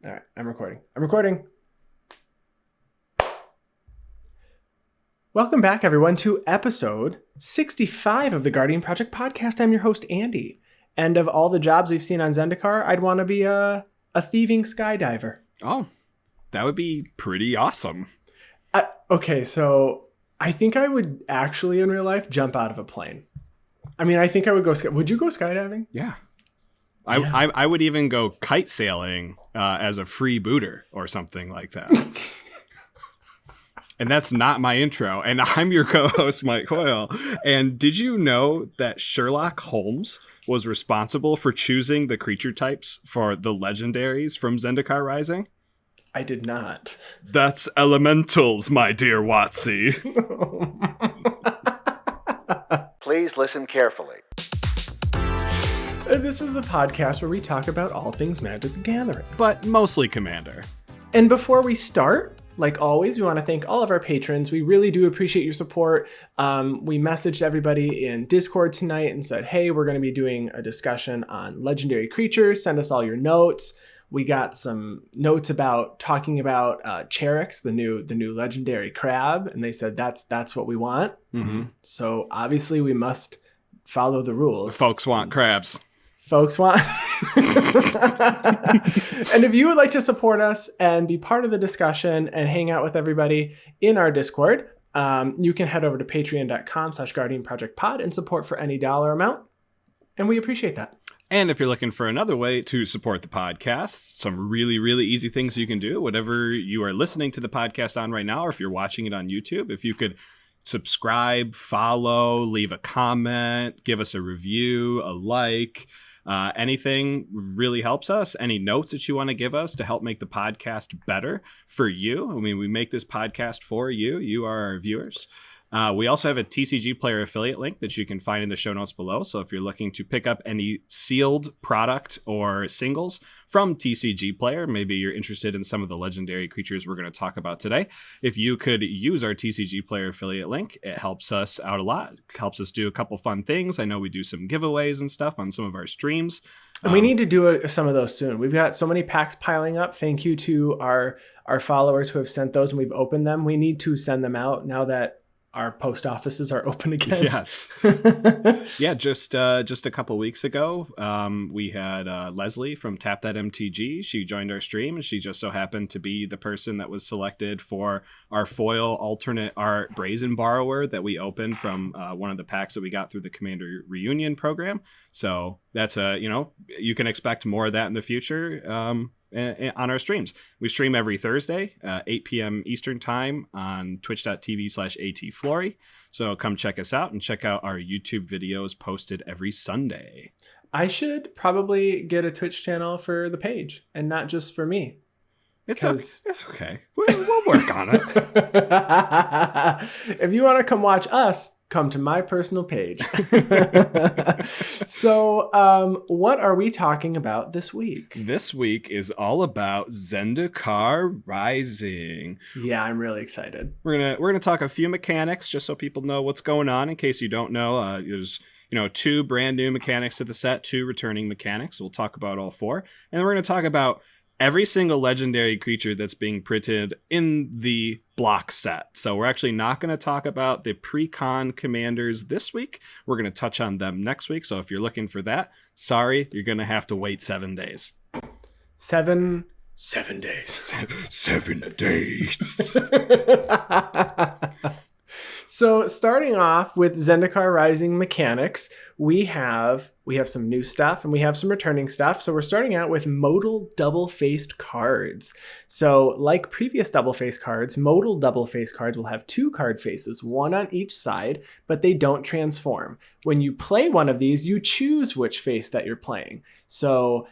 All right, I'm recording. Welcome back, everyone, to episode 65 of the Guardian Project podcast. I'm your host, Andy. And of all the jobs we've seen on Zendikar, I'd want to be a thieving skydiver. Oh, that would be pretty awesome. Okay, so I think I would actually, in real life, jump out of a plane. I mean, I think I would go... Would you go skydiving? Yeah. I would even go kite sailing as a freebooter or something like that. And that's not my intro. And I'm your co-host, Mike Coil. And did you know that Sherlock Holmes was responsible for choosing the creature types for the legendaries from Zendikar Rising? I did not. That's elementals, my dear Watsy. Please listen carefully. This is the podcast where we talk about all things Magic the Gathering. But mostly Commander. And before we start, like always, we want to thank all of our patrons. We really do appreciate your support. We messaged everybody in Discord tonight and said, hey, we're going to be doing a discussion on legendary creatures. Send us all your notes. We got some notes about talking about Cherix, the new legendary crab. And they said, that's what we want. Mm-hmm. So obviously we must follow the rules. Folks want crabs. Folks want. And if you would like to support us and be part of the discussion and hang out with everybody in our Discord, you can head over to patreon.com/guardianprojectpod and support for any dollar amount. And we appreciate that. And if you're looking for another way to support the podcast, some really, really easy things you can do, whatever you are listening to the podcast on right now, or if you're watching it on YouTube, if you could subscribe, follow, leave a comment, give us a review, a like. Anything really helps us. Any notes that you want to give us to help make the podcast better for you. I mean, we make this podcast for you. You are our viewers. We also have a TCG Player affiliate link that you can find in the show notes below. So if you're looking to pick up any sealed product or singles from TCG Player, maybe you're interested in some of the legendary creatures we're going to talk about today. If you could use our TCG Player affiliate link, it helps us out a lot. It helps us do a couple fun things. I know we do some giveaways and stuff on some of our streams. And we need to do some of those soon. We've got so many packs piling up. Thank you to our followers who have sent those and we've opened them. We need to send them out now that our post offices are open again. Yes. Yeah, just a couple weeks ago, we had Leslie from Tap That MTG. She joined our stream, and she just so happened to be the person that was selected for our foil alternate art Brazen Borrower that we opened from one of the packs that we got through the Commander Reunion program. So that's you can expect more of that in the future. On our streams. We stream every Thursday, 8 p.m. Eastern time on twitch.tv/atflory. So come check us out and check out our YouTube videos posted every Sunday. I should probably get a Twitch channel for the page and not just for me. It's okay. We'll work on it. If you want to come watch us, come to my personal page. So, what are we talking about this week? This week is all about Zendikar Rising. Yeah, I'm really excited. We're gonna talk a few mechanics just so people know what's going on. In case you don't know, there's 2 brand new mechanics to the set, 2 returning mechanics. We'll talk about all 4, and then we're gonna talk about every single legendary creature that's being printed in the block set. So we're actually not going to talk about the pre-con commanders this week. We're going to touch on them next week. So if you're looking for that, sorry, you're going to have to wait 7 days. 7 days. 7 days. So starting off with Zendikar Rising mechanics, we have some new stuff and we have some returning stuff. So we're starting out with modal double-faced cards. So like previous double-faced cards, modal double-faced cards will have 2 card faces, 1 on each side, but they don't transform. When you play one of these, you choose which face that you're playing. So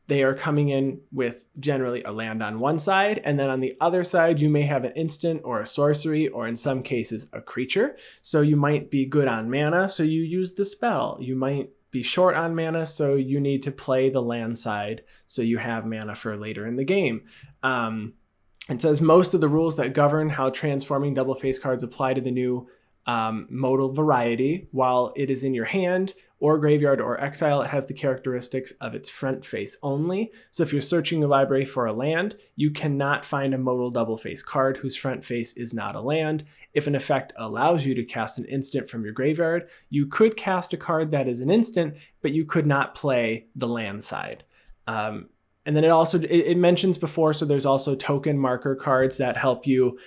they are coming in with generally a land on one side, and then on the other side, you may have an instant or a sorcery, or in some cases, a creature. So you might be good on mana, so you use the spell. You might be short on mana, so you need to play the land side, so you have mana for later in the game. It says most of the rules that govern how transforming double-faced cards apply to the new modal variety. While it is in your hand or graveyard or exile, it has the characteristics of its front face only. So if you're searching your library for a land, you cannot find a modal double face card whose front face is not a land. If an effect allows you to cast an instant from your graveyard, you could cast a card that is an instant, but you could not play the land side. And then it mentions before, so there's also token marker cards that help you,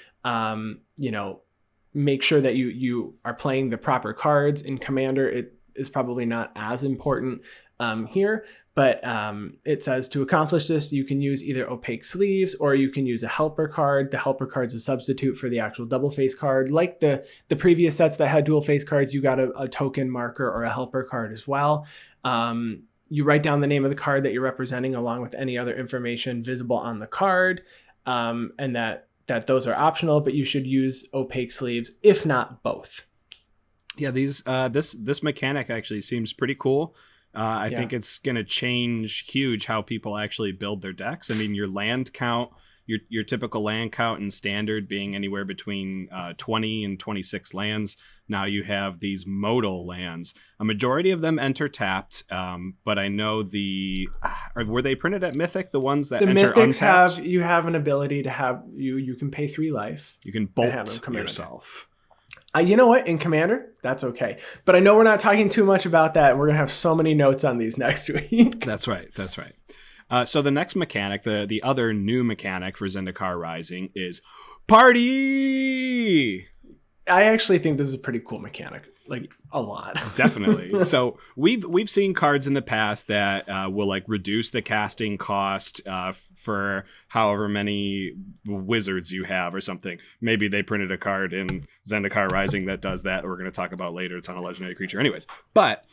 make sure that you are playing the proper cards. In Commander, it is probably not as important here, but it says to accomplish this, you can use either opaque sleeves or you can use a helper card. The helper card is a substitute for the actual double face card. Like the previous sets that had dual face cards, you got a token marker or a helper card as well. You write down the name of the card that you're representing along with any other information visible on the card, and that those are optional, but you should use opaque sleeves, if not both. Yeah, this mechanic actually seems pretty cool. I think it's going to change huge how people actually build their decks. I mean, your land count, your typical land count in Standard being anywhere between 20 and 26 lands. Now you have these modal lands. A majority of them enter tapped, but I know were they printed at Mythic? The ones that enter untapped? You have an ability to have you can pay 3 life. You can bolt yourself. You know what? In Commander, that's okay. But I know we're not talking too much about that, and we're going to have so many notes on these next week. That's right. So the next mechanic, the other new mechanic for Zendikar Rising is Party! I actually think this is a pretty cool mechanic. Like, a lot. Definitely. So we've seen cards in the past that will like reduce the casting cost for however many wizards you have or something. Maybe they printed a card in Zendikar Rising that does that. We're going to talk about later. It's on a legendary creature. Anyways, but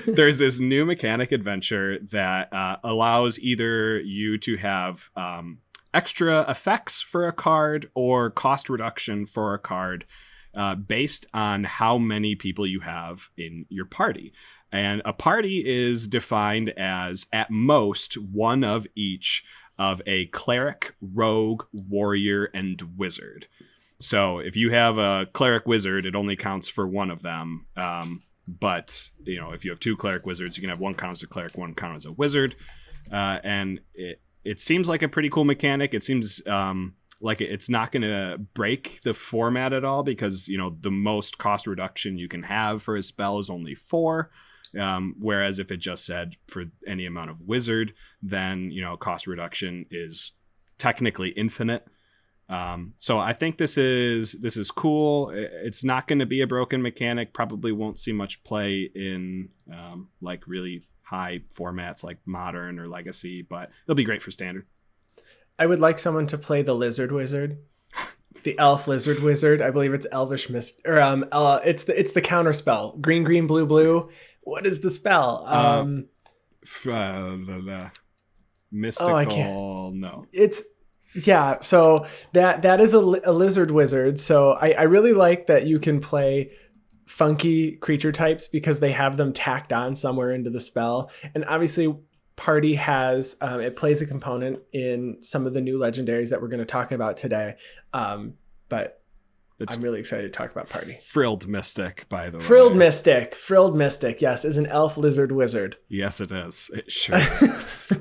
there's this new mechanic adventure that allows either you to have extra effects for a card or cost reduction for a card. Based on how many people you have in your party. And a party is defined as at most one of each of a cleric, rogue, warrior, and wizard. So if you have a cleric wizard, it only counts for one of them. But if you have 2 cleric wizards, you can have one count as a cleric, one count as a wizard. And it seems like a pretty cool mechanic. It seems like it's not going to break the format at all because, the most cost reduction you can have for a spell is only 4. Whereas if it just said for any amount of wizard, then, cost reduction is technically infinite. So I think this is cool. It's not going to be a broken mechanic. Probably won't see much play in like really high formats like Modern or Legacy, but it'll be great for Standard. I would like someone to play the Lizard Wizard, the Elf Lizard Wizard. I believe it's Elvish Mist, or it's the counter spell. Green, green, blue, blue. What is the spell? Mystical. No. It's So that is a Lizard Wizard. So I really like that you can play funky creature types because they have them tacked on somewhere into the spell, and obviously. Party has it plays a component in some of the new legendaries that we're going to talk about today, but I'm really excited to talk about Party. Frilled Mystic, by the way. Frilled Mystic, yes, is an elf lizard wizard. Yes, it is. It sure is.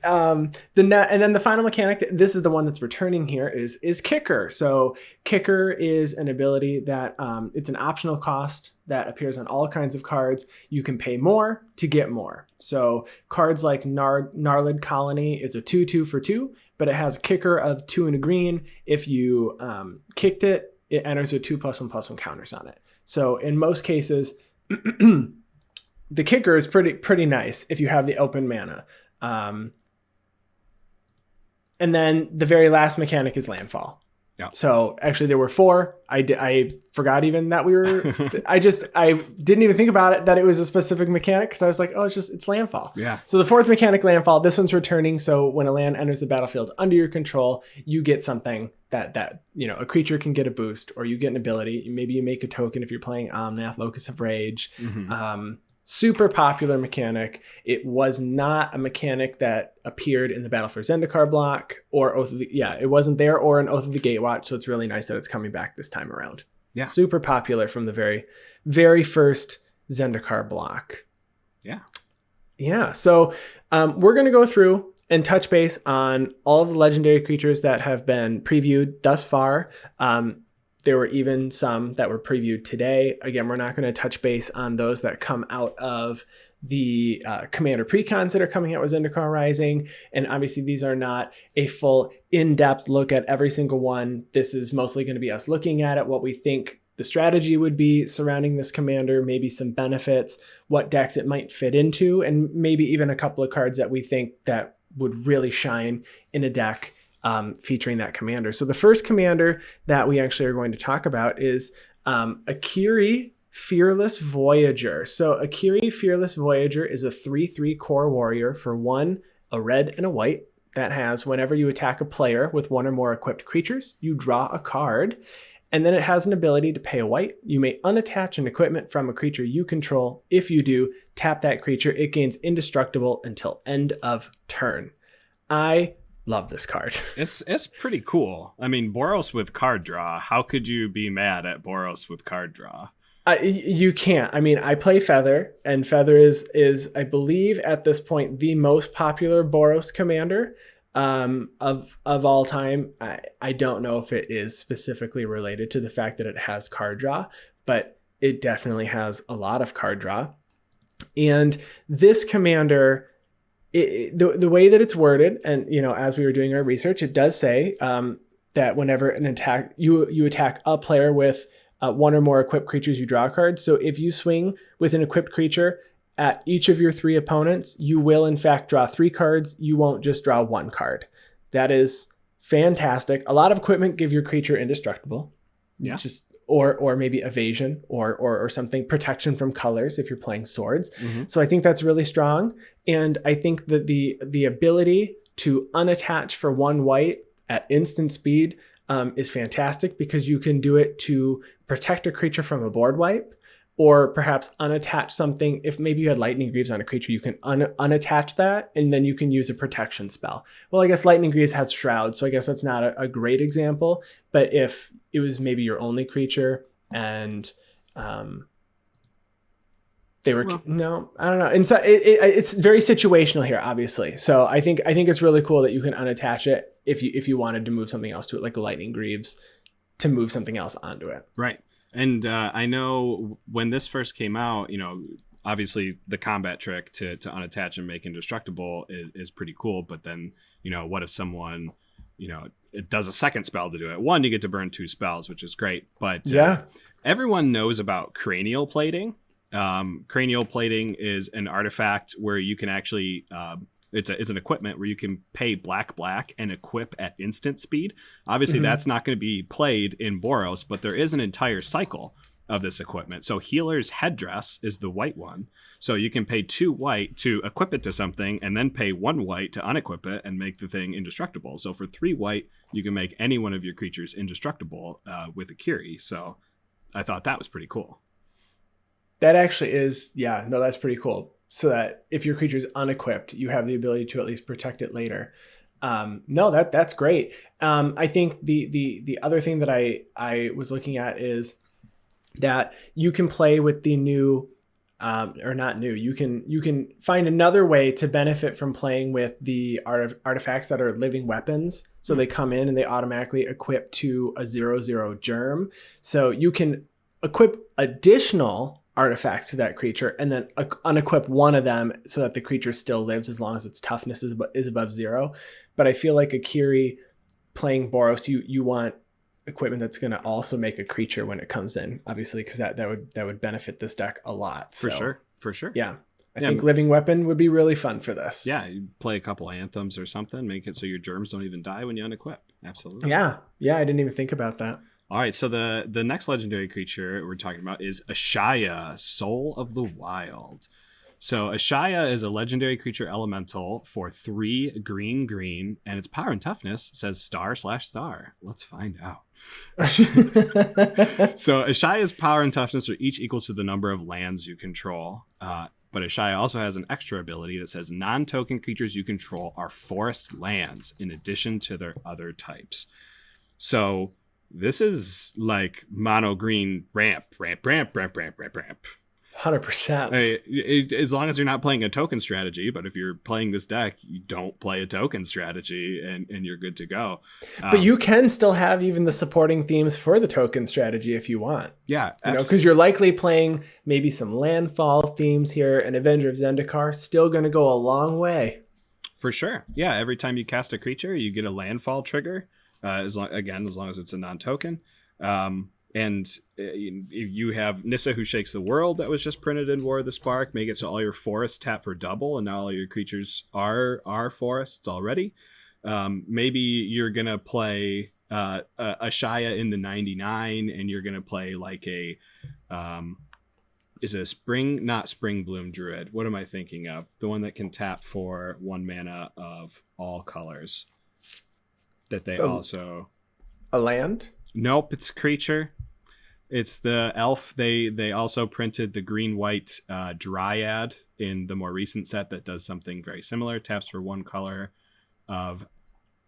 And then the final mechanic, this is the one that's returning here, is Kicker. So Kicker is an ability that it's an optional cost that appears on all kinds of cards. You can pay more to get more. So cards like Gnarlid Colony is a 2/2 for 2, but it has a kicker of 2 and a green. If you kicked it, it enters with 2+1/+1 counters on it. So in most cases, the kicker is pretty nice if you have the open mana. And then the very last mechanic is Landfall. Yeah. So actually there were 4. I forgot even that we were, I didn't even think about it, that it was a specific mechanic because I was like, oh, it's Landfall. Yeah. So the 4th mechanic, Landfall, this one's returning. So when a land enters the battlefield under your control, you get something that a creature can get a boost, or you get an ability. Maybe you make a token if you're playing Omnath, Locus of Rage. Mm-hmm. Super popular mechanic. It was not a mechanic that appeared in the Battle for Zendikar block or Oath of the... Yeah, it wasn't there or in Oath of the Gatewatch, so it's really nice that it's coming back this time around. Yeah. Super popular from the very, very first Zendikar block. Yeah. Yeah. So we're going to go through and touch base on all of the legendary creatures that have been previewed thus far. There were even some that were previewed today. Again, we're not going to touch base on those that come out of the Commander precons that are coming out with Zendikar Rising. And obviously, these are not a full in-depth look at every single one. This is mostly going to be us looking at it, what we think the strategy would be surrounding this commander, maybe some benefits, what decks it might fit into, and maybe even a couple of cards that we think that would really shine in a deck featuring that commander. So the first commander that we actually are going to talk about is Akiri Fearless Voyager. So Akiri Fearless Voyager is a 3/3 core warrior for 1, a red and a white, that has whenever you attack a player with 1 or more equipped creatures, you draw a card. And then it has an ability to pay a white. You may unattach an equipment from a creature you control. If you do, tap that creature. It gains indestructible until end of turn. I love this card. It's pretty cool. I mean, Boros with card draw. How could you be mad at Boros with card draw? You can't. I mean, I play Feather, and Feather is I believe at this point the most popular Boros commander of all time. I don't know if it is specifically related to the fact that it has card draw, but it definitely has a lot of card draw. And this commander, the way that it's worded, and as we were doing our research, it does say that whenever an attack you attack a player with 1 or more equipped creatures, you draw a card. So if you swing with an equipped creature at each of your 3 opponents, you will in fact draw 3 cards. You won't just draw 1 card. That is fantastic. A lot of equipment give your creature indestructible. Yeah. Or maybe evasion or something, protection from colors if you're playing swords. Mm-hmm. So I think that's really strong. And I think that the ability to unattach for 1 white at instant speed is fantastic, because you can do it to protect a creature from a board wipe, or perhaps unattach something. If maybe you had Lightning Greaves on a creature, you can unattach that, and then you can use a protection spell. Well, I guess Lightning Greaves has Shroud, so I guess that's not a great example. But if it was maybe your only creature and they were no, I don't know. And so it's very situational here, obviously. So I think it's really cool that you can unattach it if you wanted to move something else to it, like a Lightning Greaves, to move something else onto it. Right. And I know when this first came out, obviously the combat trick to unattach and make indestructible is pretty cool. But then, what if someone, it does a second spell to do it? 1, you get to burn 2 spells, which is great. But everyone knows about Cranial Plating. Cranial Plating is an artifact where you can actually... It's an equipment where you can pay black and equip at instant speed. Obviously, that's not going to be played in Boros, but there is an entire cycle of this equipment. So Healer's Headdress is the white one. So you can pay 2 white to equip it to something, and then pay 1 white to unequip it and make the thing indestructible. So for 3 white, you can make any one of your creatures indestructible with Akiri. So I thought that was pretty cool. That actually is, that's pretty cool. So that if your creature is unequipped, you have the ability to at least protect it later. That's great. I think the other thing that I was looking at is that you can play with the new, or not new. You can find another way to benefit from playing with the artifacts that are living weapons. So they come in and they automatically equip to a 0/0 germ. So you can equip additional artifacts to that creature and then unequip one of them so that the creature still lives as long as its toughness is above 0. But I feel like Akiri playing Boros, you want equipment that's going to also make a creature when it comes in, obviously, because that would benefit this deck a lot. For sure. Yeah. I think Living Weapon would be really fun for this. Yeah, you play a couple anthems or something, make it so your germs don't even die when you unequip. Absolutely. Yeah, I didn't even think about that. All right, so the next legendary creature we're talking about is Ashaya, Soul of the Wild. So Ashaya is a legendary creature elemental for 3 green, and its power and toughness says star/star. Let's find out. So Ashaya's power and toughness are each equal to the number of lands you control. But Ashaya also has an extra ability that says non-token creatures you control are forest lands in addition to their other types. So this is like mono green ramp. 100%. As long as you're not playing a token strategy, but if you're playing this deck, you don't play a token strategy and you're good to go. But you can still have even the supporting themes for the token strategy if you want. Yeah. Because you're likely playing maybe some landfall themes here, and Avenger of Zendikar still going to go a long way. For sure. Yeah. Every time you cast a creature, you get a landfall trigger. As long as it's a non-token. And you have Nissa Who Shakes the World that was just printed in War of the Spark. Make it so all your forests tap for double, and now all your creatures are forests already. Maybe you're going to play a Shaya in the 99, and you're going to play like is it a Spring Bloom Druid? What am I thinking of? The one that can tap for 1 mana of all colors. That they also... A land? Nope, it's a creature. It's the elf. They also printed the green-white Dryad in the more recent set that does something very similar. Taps for 1 color of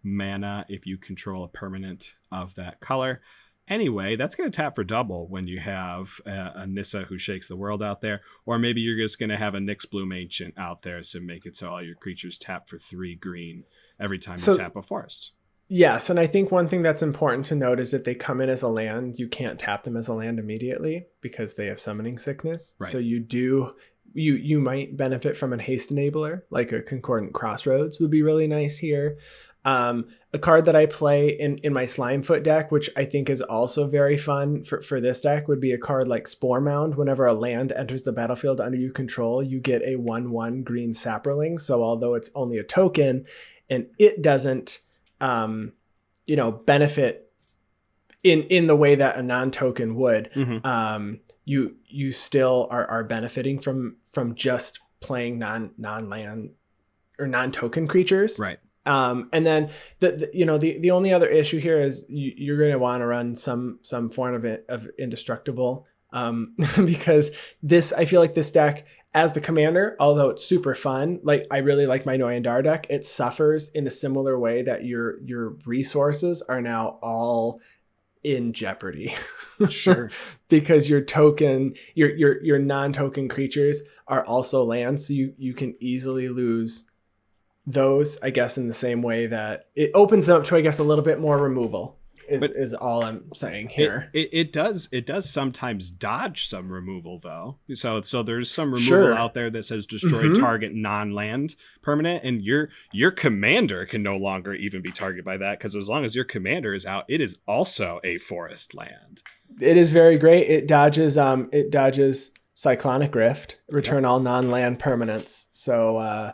mana if you control a permanent of that color. Anyway, that's going to tap for double when you have a Nissa Who Shakes the World out there. Or maybe you're just going to have a Nyx Bloom Ancient out there, so make it so all your creatures tap for 3 green every time you tap a forest. Yes, and I think one thing that's important to note is that they come in as a land. You can't tap them as a land immediately because they have summoning sickness. Right. So you might benefit from a haste enabler, like a Concordant Crossroads would be really nice here. A card that I play in my Slimefoot deck, which I think is also very fun for this deck, would be a card like Spore Mound. Whenever a land enters the battlefield under your control, you get a 1/1 green Saproling. So although it's only a token and it doesn't benefit in the way that a non-token would, you still are benefiting from just playing non-land or non-token creatures. Right. And then the only other issue here is you're going to want to run some form of indestructible, because I feel like this deck, as the commander, although it's super fun, like I really like my Noyandar deck, it suffers in a similar way that your resources are now all in jeopardy. Sure. Because your non-token creatures are also land, so you can easily lose those, I guess, in the same way that it opens them up to, I guess, a little bit more removal. Is all I'm saying here. It does sometimes dodge some removal though. So there's some removal out there that says destroy target non-land permanent, and your commander can no longer even be targeted by that, because as long as your commander is out, it is also a forest land. It is very great. It dodges Cyclonic Rift, return all non-land permanents. So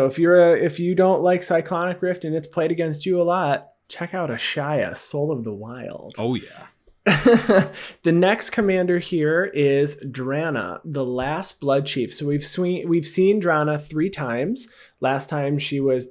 if you don't like Cyclonic Rift and it's played against you a lot, check out Ashaya, Soul of the Wild. Oh, yeah. The next commander here is Drana, the Last Blood Chief. So we've seen Drana 3 times. Last time she was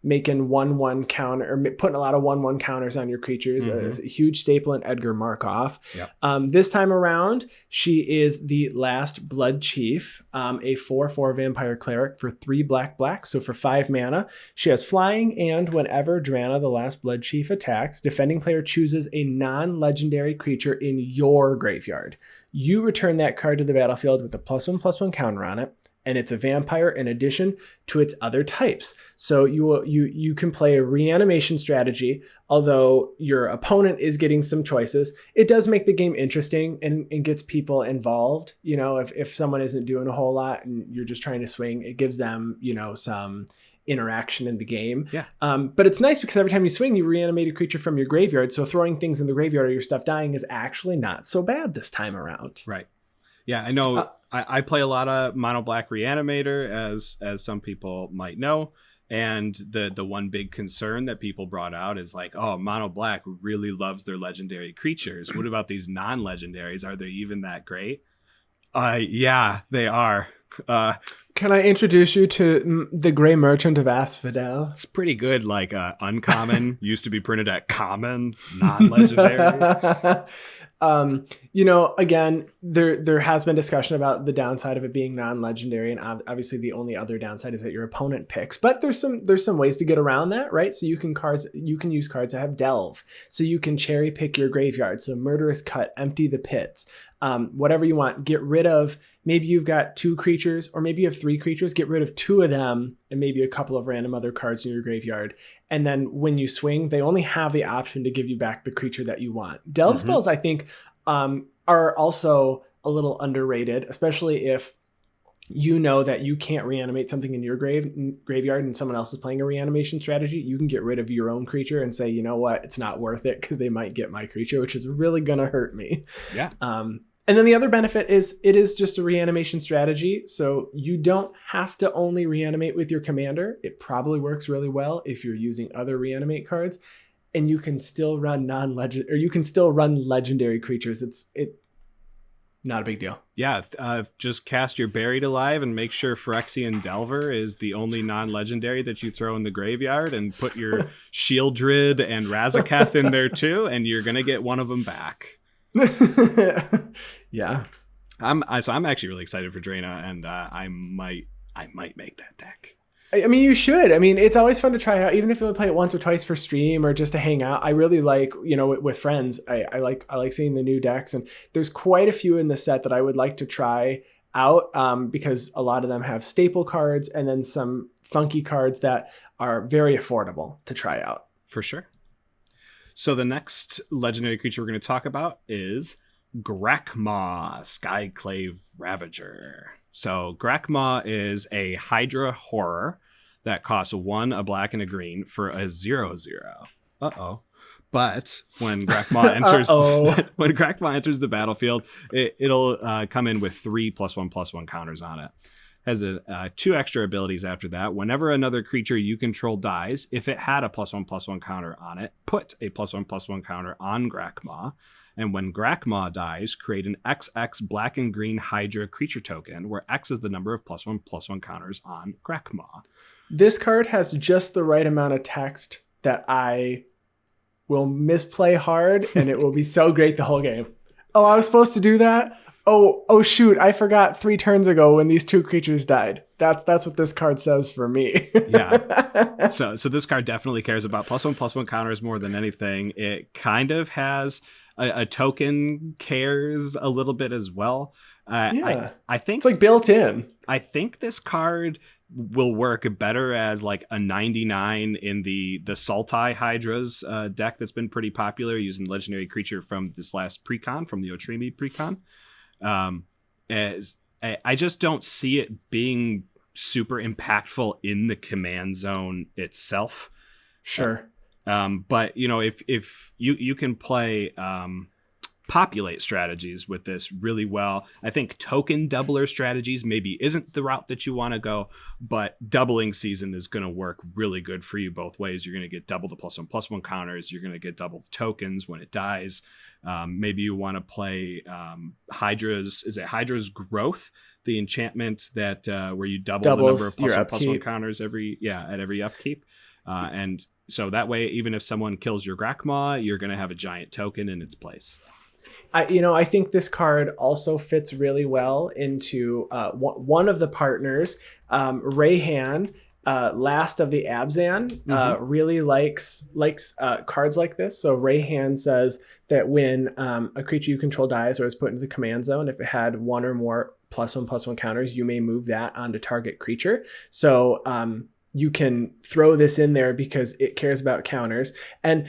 making 1/1 counter, or putting a lot of 1/1 counters on your creatures. It's a huge staple in Edgar Markov. Yep. This time around, she is the Last Blood Chief, a 4/4 vampire cleric for 3 black. So for 5 mana, she has flying, and whenever Drana, the Last Blood Chief, attacks, defending player chooses a non-legendary creature in your graveyard. You return that card to the battlefield with a +1/+1 counter on it, and it's a vampire in addition to its other types. So you can play a reanimation strategy. Although your opponent is getting some choices, it does make the game interesting and gets people involved. If someone isn't doing a whole lot and you're just trying to swing, it gives them, some interaction in the game. Yeah. But it's nice because every time you swing, you reanimate a creature from your graveyard. So throwing things in the graveyard or your stuff dying is actually not so bad this time around. Right. Yeah, I know. I play a lot of Mono Black Reanimator, as some people might know. And the one big concern that people brought out is like, oh, Mono Black really loves their legendary creatures. What about these non-legendaries? Are they even that great? Yeah, they are. Can I introduce you to the Gray Merchant of Asphodel? It's pretty good. Like uncommon used to be printed at common. It's non-legendary. Again, there has been discussion about the downside of it being non-legendary, and obviously the only other downside is that your opponent picks. But there's some ways to get around that, right? So you can use cards that have delve, so you can cherry pick your graveyard. So Murderous Cut, empty the pits, whatever you want. Get rid of, maybe you've got 2 creatures, or maybe you have 3 creatures. Get rid of 2 of them, and maybe a couple of random other cards in your graveyard. And then when you swing, they only have the option to give you back the creature that you want. Delve spells, I think, are also a little underrated, especially if you know that you can't reanimate something in your graveyard and someone else is playing a reanimation strategy. You can get rid of your own creature and say, you know what, it's not worth it because they might get my creature, which is really going to hurt me. Yeah. And then the other benefit is it is just a reanimation strategy. So you don't have to only reanimate with your commander. It probably works really well if you're using other reanimate cards, and you can still run legendary creatures. It's not a big deal. Yeah. Just cast your Buried Alive and make sure Phyrexian Delver is the only non-legendary that you throw in the graveyard, and put your Shieldred and Razaketh in there too, and you're going to get one of them back. Yeah. I'm actually really excited for Drana, and I might make that deck. I mean, you should. I mean, it's always fun to try out, even if you only play it once or twice for stream or just to hang out. I really like, with friends, I like seeing the new decks, and there's quite a few in the set that I would like to try out, because a lot of them have staple cards and then some funky cards that are very affordable to try out. For sure. So the next legendary creature we're going to talk about is Gracma, Skyclave Ravager. So Gracma is a Hydra horror that costs 1, a black, and a green for a 0/0. But when Gracma enters the battlefield, it'll come in with 3 +1/+1 counters on it. Has 2 extra abilities after that. Whenever another creature you control dies, if it had a +1/+1 counter on it, put a +1/+1 counter on Gracma. And when Gracma dies, create an XX black and green Hydra creature token, where X is the number of +1/+1 counters on Gracma. This card has just the right amount of text that I will misplay hard, and it will be so great the whole game. Oh, I was supposed to do that? Oh shoot, I forgot 3 turns ago when these 2 creatures died. That's what this card says for me. Yeah. So this card definitely cares about +1/+1 counters more than anything. It kind of has a token cares a little bit as well. Yeah. I think it's like built in. I think this card will work better as like a 99 in the Sultai Hydras deck that's been pretty popular, using legendary creature from this last precon, from the Otrimi precon. As I just don't see it being super impactful in the command zone itself. Sure. But if you can play populate strategies with this really well. I think token doubler strategies maybe isn't the route that you want to go, but doubling season is going to work really good for you both ways. You're going to get double the +1/+1 counters. You're going to get double the tokens when it dies. Maybe you want to play Hydra's Growth, the enchantment that where you double the number of +1/+1 counters at every upkeep. And so that way, even if someone kills your Gracma, you're going to have a giant token in its place. I think this card also fits really well into one of the partners. Rayhan, Last of the Abzan, really likes cards like this. So Rayhan says that when a creature you control dies or is put into the command zone, if it had 1 or more +1/+1 counters, you may move that onto target creature. So you can throw this in there because it cares about counters. And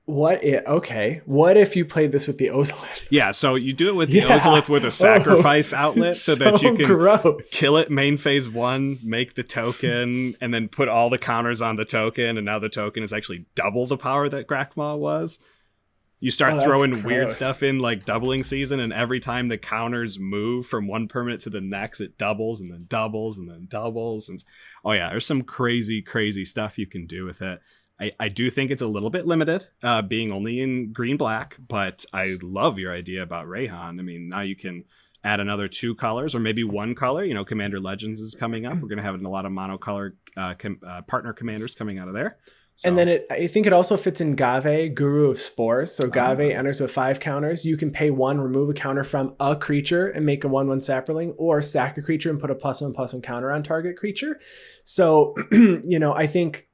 what if you played this with the Ozolith? Yeah, so you do it with the Ozolith with a sacrifice outlet so that you can kill it main phase 1, make the token, and then put all the counters on the token, and now the token is actually double the power that Gracma was. You start throwing weird stuff in like doubling season, and every time the counters move from one permanent to the next, it doubles and then doubles and then doubles. And there's some crazy, crazy stuff you can do with it. I do think it's a little bit limited, being only in green-black, but I love your idea about Rayhan. I mean, now you can add another 2 colors or maybe 1 color. You know, Commander Legends is coming up. We're going to have a lot of monocolor partner commanders coming out of there. So. And then I think it also fits in Agave, Guru of Spores. So Agave enters with 5 counters. You can pay 1, remove a counter from a creature and make a 1/1 sapperling, or sack a creature and put a +1/+1 counter on target creature. So, you know, I think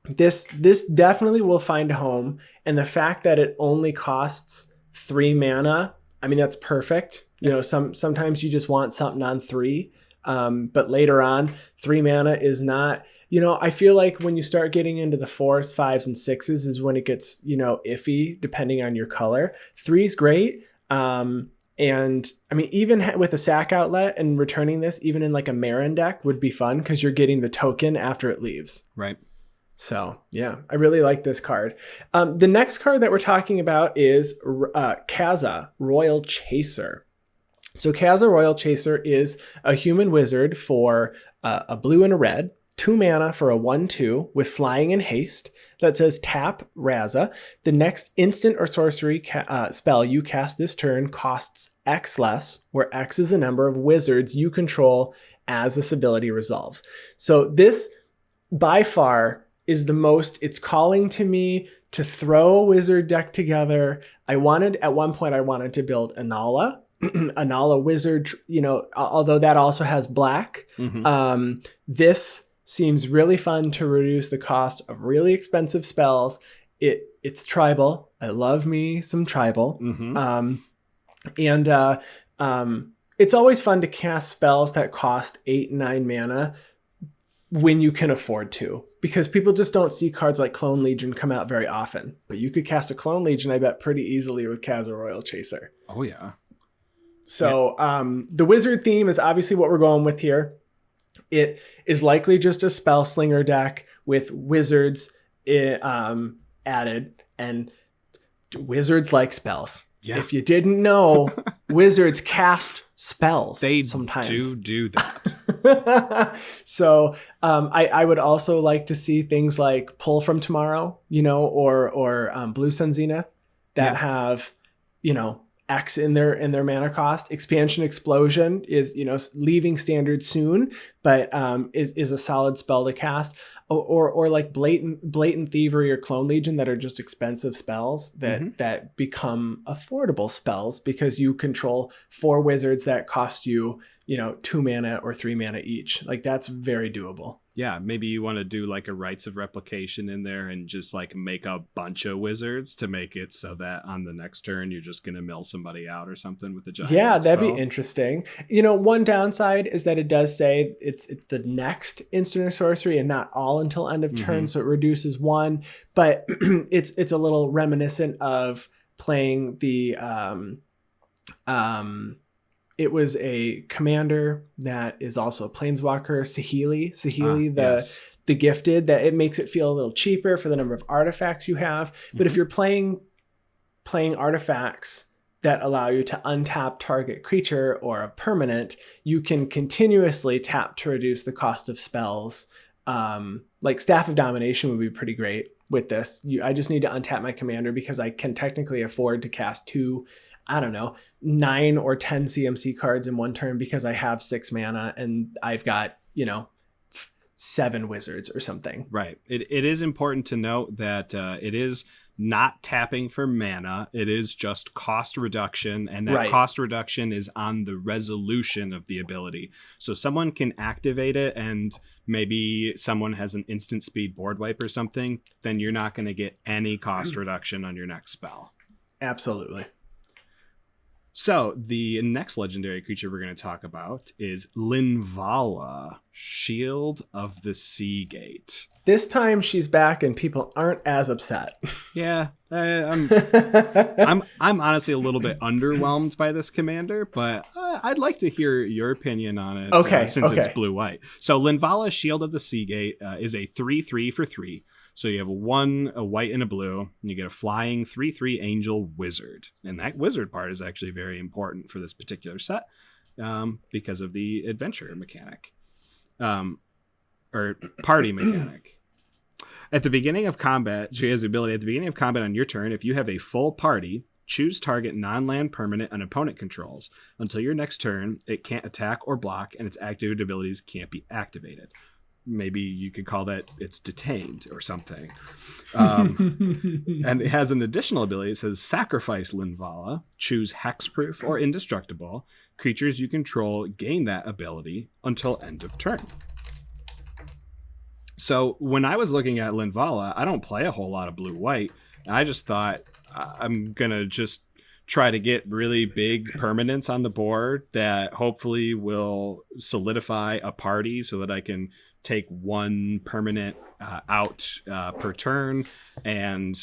this definitely will find a home. And the fact that it only costs 3 mana, I mean, that's perfect. You know, sometimes you just want something on 3. But later on, 3 mana is not, you know, I feel like when you start getting into the 4s, 5s, and 6s is when it gets, you know, iffy depending on your color. 3's great. And I mean, even with a sack outlet and returning this, even in like a Marin deck would be fun because you're getting the token after it leaves. Right. So yeah, I really like this card. The next card that we're talking about is Jahzzar, Royal Chaser. So Jahzzar Royal Chaser is a human wizard for a blue and a red, 2 mana for a 1/2 with flying and haste that says tap Raza. The next instant or sorcery spell you cast this turn costs X less, where X is the number of wizards you control as this ability resolves. So this by far is the most, it's calling to me to throw a wizard deck together. At one point I wanted to build Anala. Anala wizard, you know, although that also has black. This seems really fun to reduce the cost of really expensive spells. It's tribal. I love me some tribal. It's always fun to cast spells that cost 8 and 9 mana when you can afford to, because people just don't see cards like Clone Legion come out very often. But you could cast a Clone Legion, I bet, pretty easily with Jahzzar Royal Chaser. Oh yeah. So the wizard theme is obviously what we're going with here. It is likely just a spell slinger deck with wizards added, and wizards like spells. Yeah. If you didn't know, wizards cast spells. They sometimes do that. So I would also like to see things like Pull from Tomorrow, you know, or Blue Sun Zenith that have, you know, X in their mana cost. Expansion Explosion is, you know, leaving standard soon, but is a solid spell to cast. Or like blatant Thievery or Clone Legion that are just expensive spells that become affordable spells because you control 4 wizards that cost you, you know, 2 mana or 3 mana each. Like that's very doable. Yeah, maybe you want to do like a Rites of Replication in there and just like make a bunch of wizards to make it so that on the next turn you're just going to mill somebody out or something with a giant that'd spell. be interesting. You know, one downside is that it does say it's the next instant or sorcery and not all until end of turn, so it reduces 1. But it's a little reminiscent of playing the it was a commander that is also a planeswalker, Saheeli, the gifted, that it makes it feel a little cheaper for the number of artifacts you have. But if you're playing artifacts that allow you to untap target creature or a permanent, you can continuously tap to reduce the cost of spells. Like Staff of Domination would be pretty great with this. I just need to untap my commander because I can technically afford to cast 2, I don't know, 9 or 10 CMC cards in one turn because I have 6 mana and I've got, you know, 7 wizards or something. Right. It is important to note that it is not tapping for mana. It is just cost reduction, and that cost reduction is on the resolution of the ability. So someone can activate it and maybe someone has an instant speed board wipe or something, then you're not going to get any cost reduction on your next spell. Absolutely. So the next legendary creature we're going to talk about is Linvala, Shield of the Sea Gate. This time she's back and people aren't as upset. Yeah, I'm honestly a little bit underwhelmed by this commander, but I'd like to hear your opinion on it. Since it's blue-white. So Linvala, Shield of the Sea Gate is a 3/3 for 3. So you have a white and a blue, and you get a flying 3/3 angel wizard. And that wizard part is actually very important for this particular set because of the adventure mechanic. Or party mechanic. At the beginning of combat, she has the ability at the beginning of combat on your turn, if you have a full party, Choose target non-land permanent an opponent controls. Until your next turn, it can't attack or block, and its activated abilities can't be activated. Maybe you could call that it's detained or something. And it has an additional ability. It says sacrifice Linvala, choose hexproof or indestructible. Creatures you control gain that ability until end of turn. So when I was looking at Linvala, I don't play a whole lot of blue-white. And I just thought I'm going to just try to get really big permanents on the board that hopefully will solidify a party so that I can take one permanent out per turn, and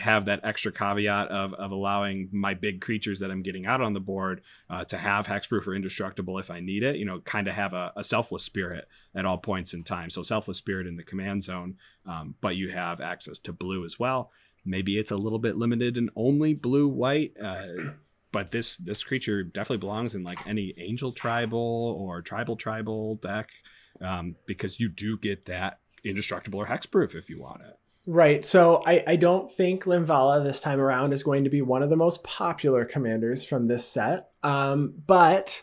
have that extra caveat of allowing my big creatures that I'm getting out on the board to have hexproof or indestructible if I need it. Kind of have a selfless spirit at all points in time. So selfless spirit in the command zone, but you have access to blue as well. Maybe it's a little bit limited in only blue-white, but this creature definitely belongs in like any angel tribal or tribal deck, because you do get that indestructible or hexproof if you want it. Right. So I don't think Linvala this time around is going to be one of the most popular commanders from this set. But,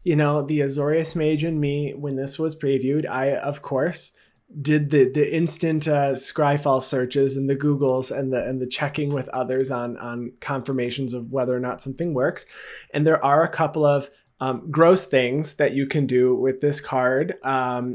the Azorius Mage in me, when this was previewed, I, of course, did the instant Scryfall searches and the Googles and the checking with others on confirmations of whether or not something works. And there are a couple of gross things that you can do with this card.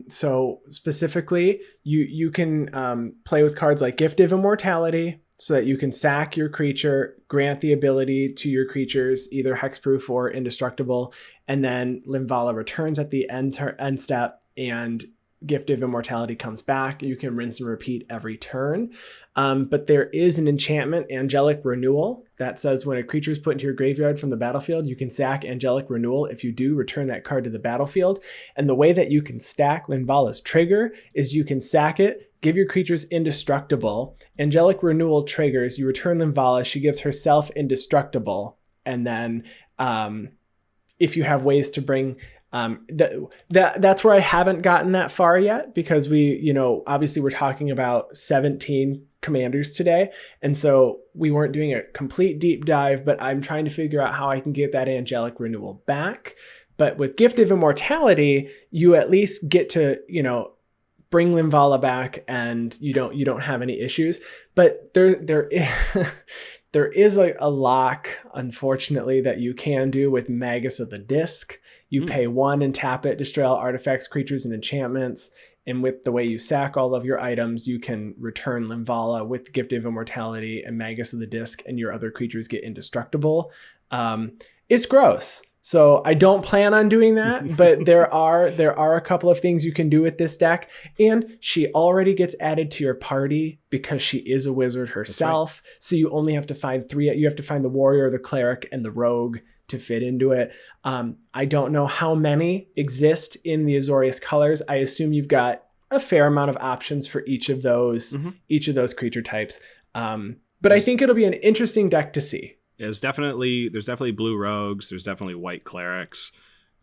So specifically, you can play with cards like Gift of Immortality, so that you can sack your creature, grant the ability to your creatures, either hexproof or indestructible, and then Linvala returns at the end step, and Gift of Immortality comes back. You can rinse and repeat every turn. But there is an enchantment, Angelic Renewal, that says when a creature is put into your graveyard from the battlefield, you can sack Angelic Renewal. If you do, return that card to the battlefield. And the way that you can stack Linvala's trigger is you can sack it, give your creatures indestructible. Angelic Renewal triggers, you return Linvala, she gives herself indestructible. And then if you have ways to bring... that's where I haven't gotten that far yet, because we, obviously we're talking about 17 commanders today. And so we weren't doing a complete deep dive, but I'm trying to figure out how I can get that Angelic Renewal back. But with Gift of Immortality, you at least get to, bring Linvala back, and you don't have any issues. But there is a lock, unfortunately, that you can do with Magus of the Disc. You pay 1 and tap it, destroy all artifacts, creatures, and enchantments. And with the way you sack all of your items, you can return Linvala with Gift of Immortality and Magus of the Disc, and your other creatures get indestructible. It's gross. So I don't plan on doing that, but there are a couple of things you can do with this deck. And she already gets added to your party because she is a wizard herself. Right. So you only have to find 3. You have to find the warrior, the cleric, and the rogue to fit into it. I don't know how many exist in the Azorius colors. I assume you've got a fair amount of options for each of those creature types. But I think it'll be an interesting deck to see. There's definitely blue rogues. There's definitely white clerics.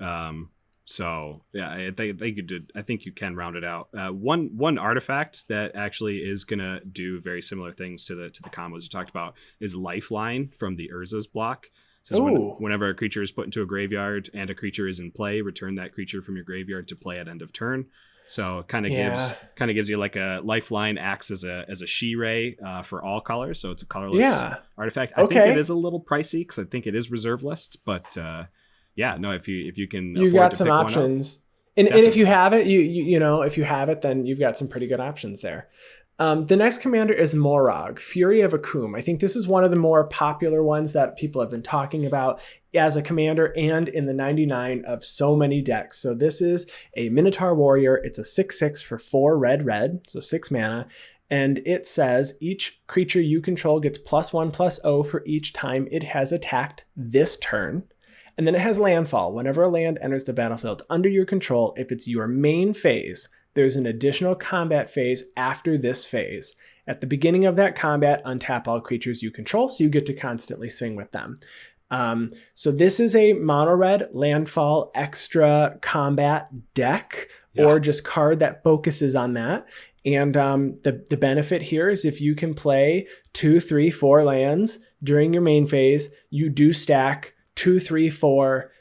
So yeah, I think you can round it out. One artifact that actually is gonna do very similar things to the combos you talked about is Lifeline from the Urza's block. It says whenever a creature is put into a graveyard and a creature is in play, return that creature from your graveyard to play at end of turn. So it kind of gives you like a Lifeline, acts as a she-ray for all colors. So it's a colorless artifact. I think it is a little pricey because I think it is reserve lists, but if you can, you've got some options. And if you have it, if you have it, then you've got some pretty good options there. The next commander is Morag, Fury of Akum. I think this is one of the more popular ones that people have been talking about as a commander and in the 99 of so many decks. So this is a Minotaur Warrior. It's a 6/6 for 4 red, so 6 mana. And it says each creature you control gets +1/+0 for each time it has attacked this turn. And then it has landfall. Whenever a land enters the battlefield under your control, if it's your main phase, there's an additional combat phase after this phase. At the beginning of that combat, untap all creatures you control, so you get to constantly swing with them. So this is a mono red landfall extra combat deck or just card that focuses on that. And the benefit here is if you can play 2, 3, 4 lands during your main phase, you do stack 2, 3, 4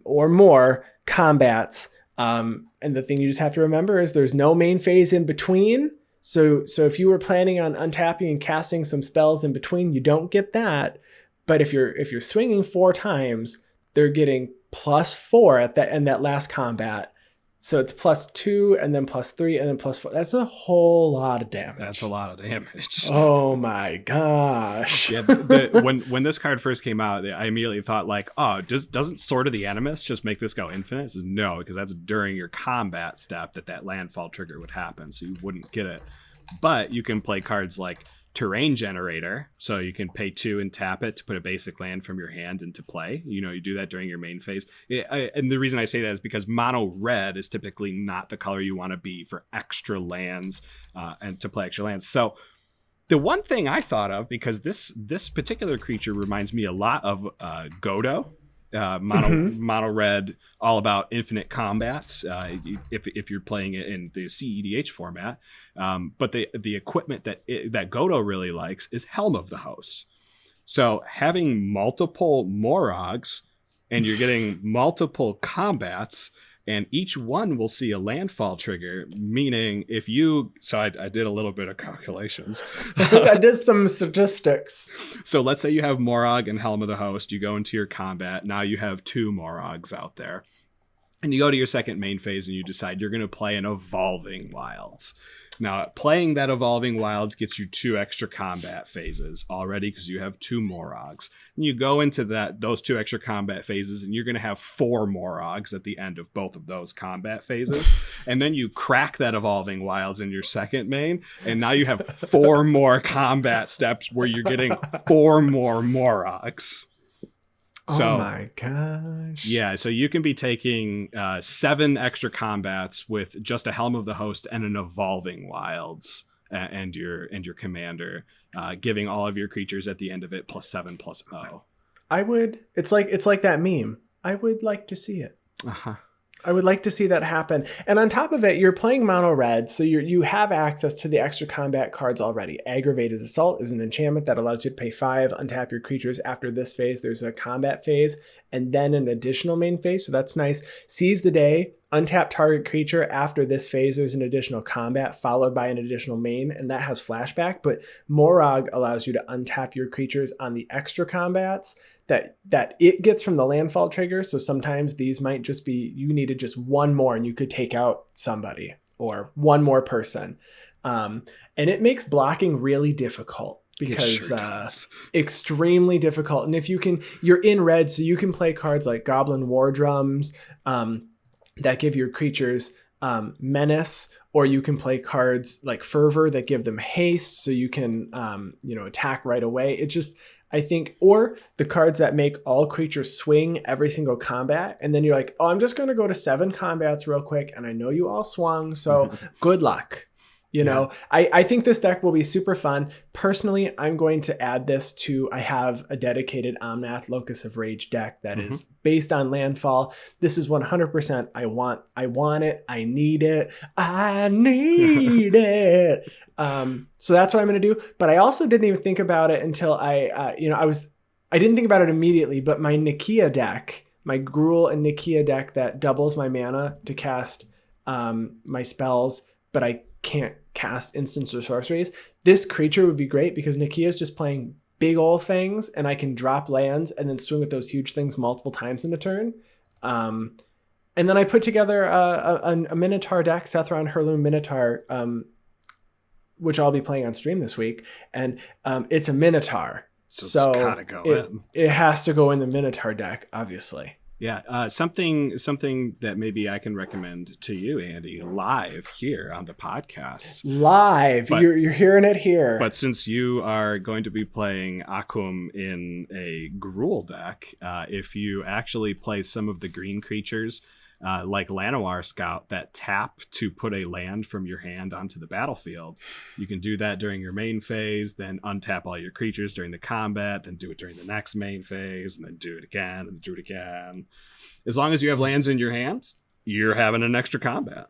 or more combats. And the thing you just have to remember is there's no main phase in between. So if you were planning on untapping and casting some spells in between, you don't get that. But if you're swinging 4 times, they're getting +4 at that in that last combat. So it's +2 and then +3 and then +4. That's a whole lot of damage. That's a lot of damage. Oh my gosh. Yeah, when this card first came out, I immediately thought like, oh, doesn't Sword of the Animus just make this go infinite? It says, no, because that's during your combat step that landfall trigger would happen, so you wouldn't get it. But you can play cards like Terrain Generator, so you can pay 2 and tap it to put a basic land from your hand into play. You do that during your main phase. And the reason I say that is because mono red is typically not the color you want to be for extra lands and to play extra lands. So the one thing I thought of, because this particular creature reminds me a lot of Godo. Mono red, all about infinite combats if you're playing it in the CEDH format, but the equipment that Godo really likes is Helm of the Host. So having multiple Morogs and you're getting multiple combats, and each one will see a landfall trigger, meaning if you... So I did a little bit of calculations. I did some statistics. So let's say you have Morog and Helm of the Host. You go into your combat. Now you have 2 Morogs out there. And you go to your second main phase and you decide you're going to play an Evolving Wilds. Now, playing that Evolving Wilds gets you 2 extra combat phases already because you have 2 Morogs. And you go into those 2 extra combat phases and you're going to have 4 Morogs at the end of both of those combat phases. And then you crack that Evolving Wilds in your second main, and now you have 4 more combat steps where you're getting 4 more Morogs. So, oh my gosh. Yeah, so you can be taking 7 extra combats with just a Helm of the Host and an Evolving Wilds and your commander, giving all of your creatures at the end of it +7/+0. It's like that meme. I would like to see it. Uh-huh. I would like to see that happen. And on top of it, you're playing mono red, so you have access to the extra combat cards already. Aggravated Assault is an enchantment that allows you to pay 5, untap your creatures. After this phase, there's a combat phase, and then an additional main phase, so that's nice. Seize the Day, untap target creature. After this phase, there's an additional combat, followed by an additional main, and that has flashback. But Morog allows you to untap your creatures on the extra combats that it gets from the landfall trigger. So sometimes these might just be, you needed just 1 more and you could take out somebody or 1 more person. And it makes blocking really difficult because extremely difficult. And if you're in red, so you can play cards like Goblin War Drums that give your creatures menace, or you can play cards like Fervor that give them haste, so you can attack right away. It just, I think, or the cards that make all creatures swing every single combat, and then you're like, oh, I'm just going to go to 7 combats real quick, and I know you all swung, so good luck. I think this deck will be super fun. Personally, I'm going to add this to, I have a dedicated Omnath Locus of Rage deck that is based on landfall. This is 100%. I want it. I need it. I need it. So that's what I'm going to do. But I also didn't even think about it until I didn't think about it immediately, but my Nikia deck, my Gruul and Nikia deck that doubles my mana to cast my spells, but I can't cast instants or sorceries. This creature would be great because Nikia is just playing big old things, and I can drop lands and then swing with those huge things multiple times in a turn. And then I put together a Minotaur deck, Sethron Heirloom Minotaur, which I'll be playing on stream this week. And it's a Minotaur. So it's gotta go in. It has to go in the Minotaur deck, obviously. Yeah, something that maybe I can recommend to you, Andy, live here on the podcast. Live, you're hearing it here. But since you are going to be playing Akum in a Gruul deck, if you actually play some of the green creatures, like Llanowar Scout, that tap to put a land from your hand onto the battlefield, you can do that during your main phase, then untap all your creatures during the combat, then do it during the next main phase, and then do it again, and do it again. As long as you have lands in your hand, you're having an extra combat.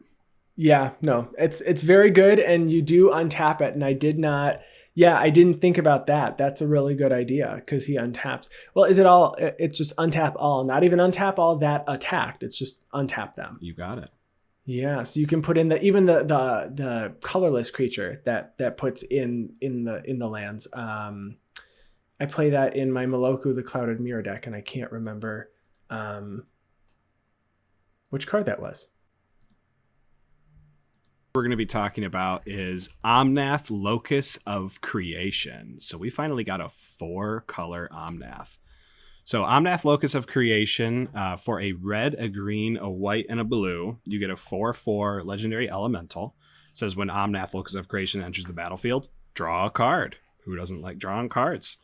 Yeah, no, it's very good, and you do untap it. And I didn't think about that. That's a really good idea because he untaps. Well, is it all? It's just untap all, not even untap all that attacked. It's just untap them. You got it. Yeah, so you can put in the colorless creature that puts in the lands. I play that in my Maloku the Clouded Mirror deck, and I can't remember which card that was. We're going to be talking about is Omnath, Locus of Creation. So we finally got a 4-color Omnath. So Omnath, Locus of Creation, for a red, a green, a white, and a blue, you get a 4/4 legendary elemental. It says when Omnath, Locus of Creation enters the battlefield, draw a card. Who doesn't like drawing cards?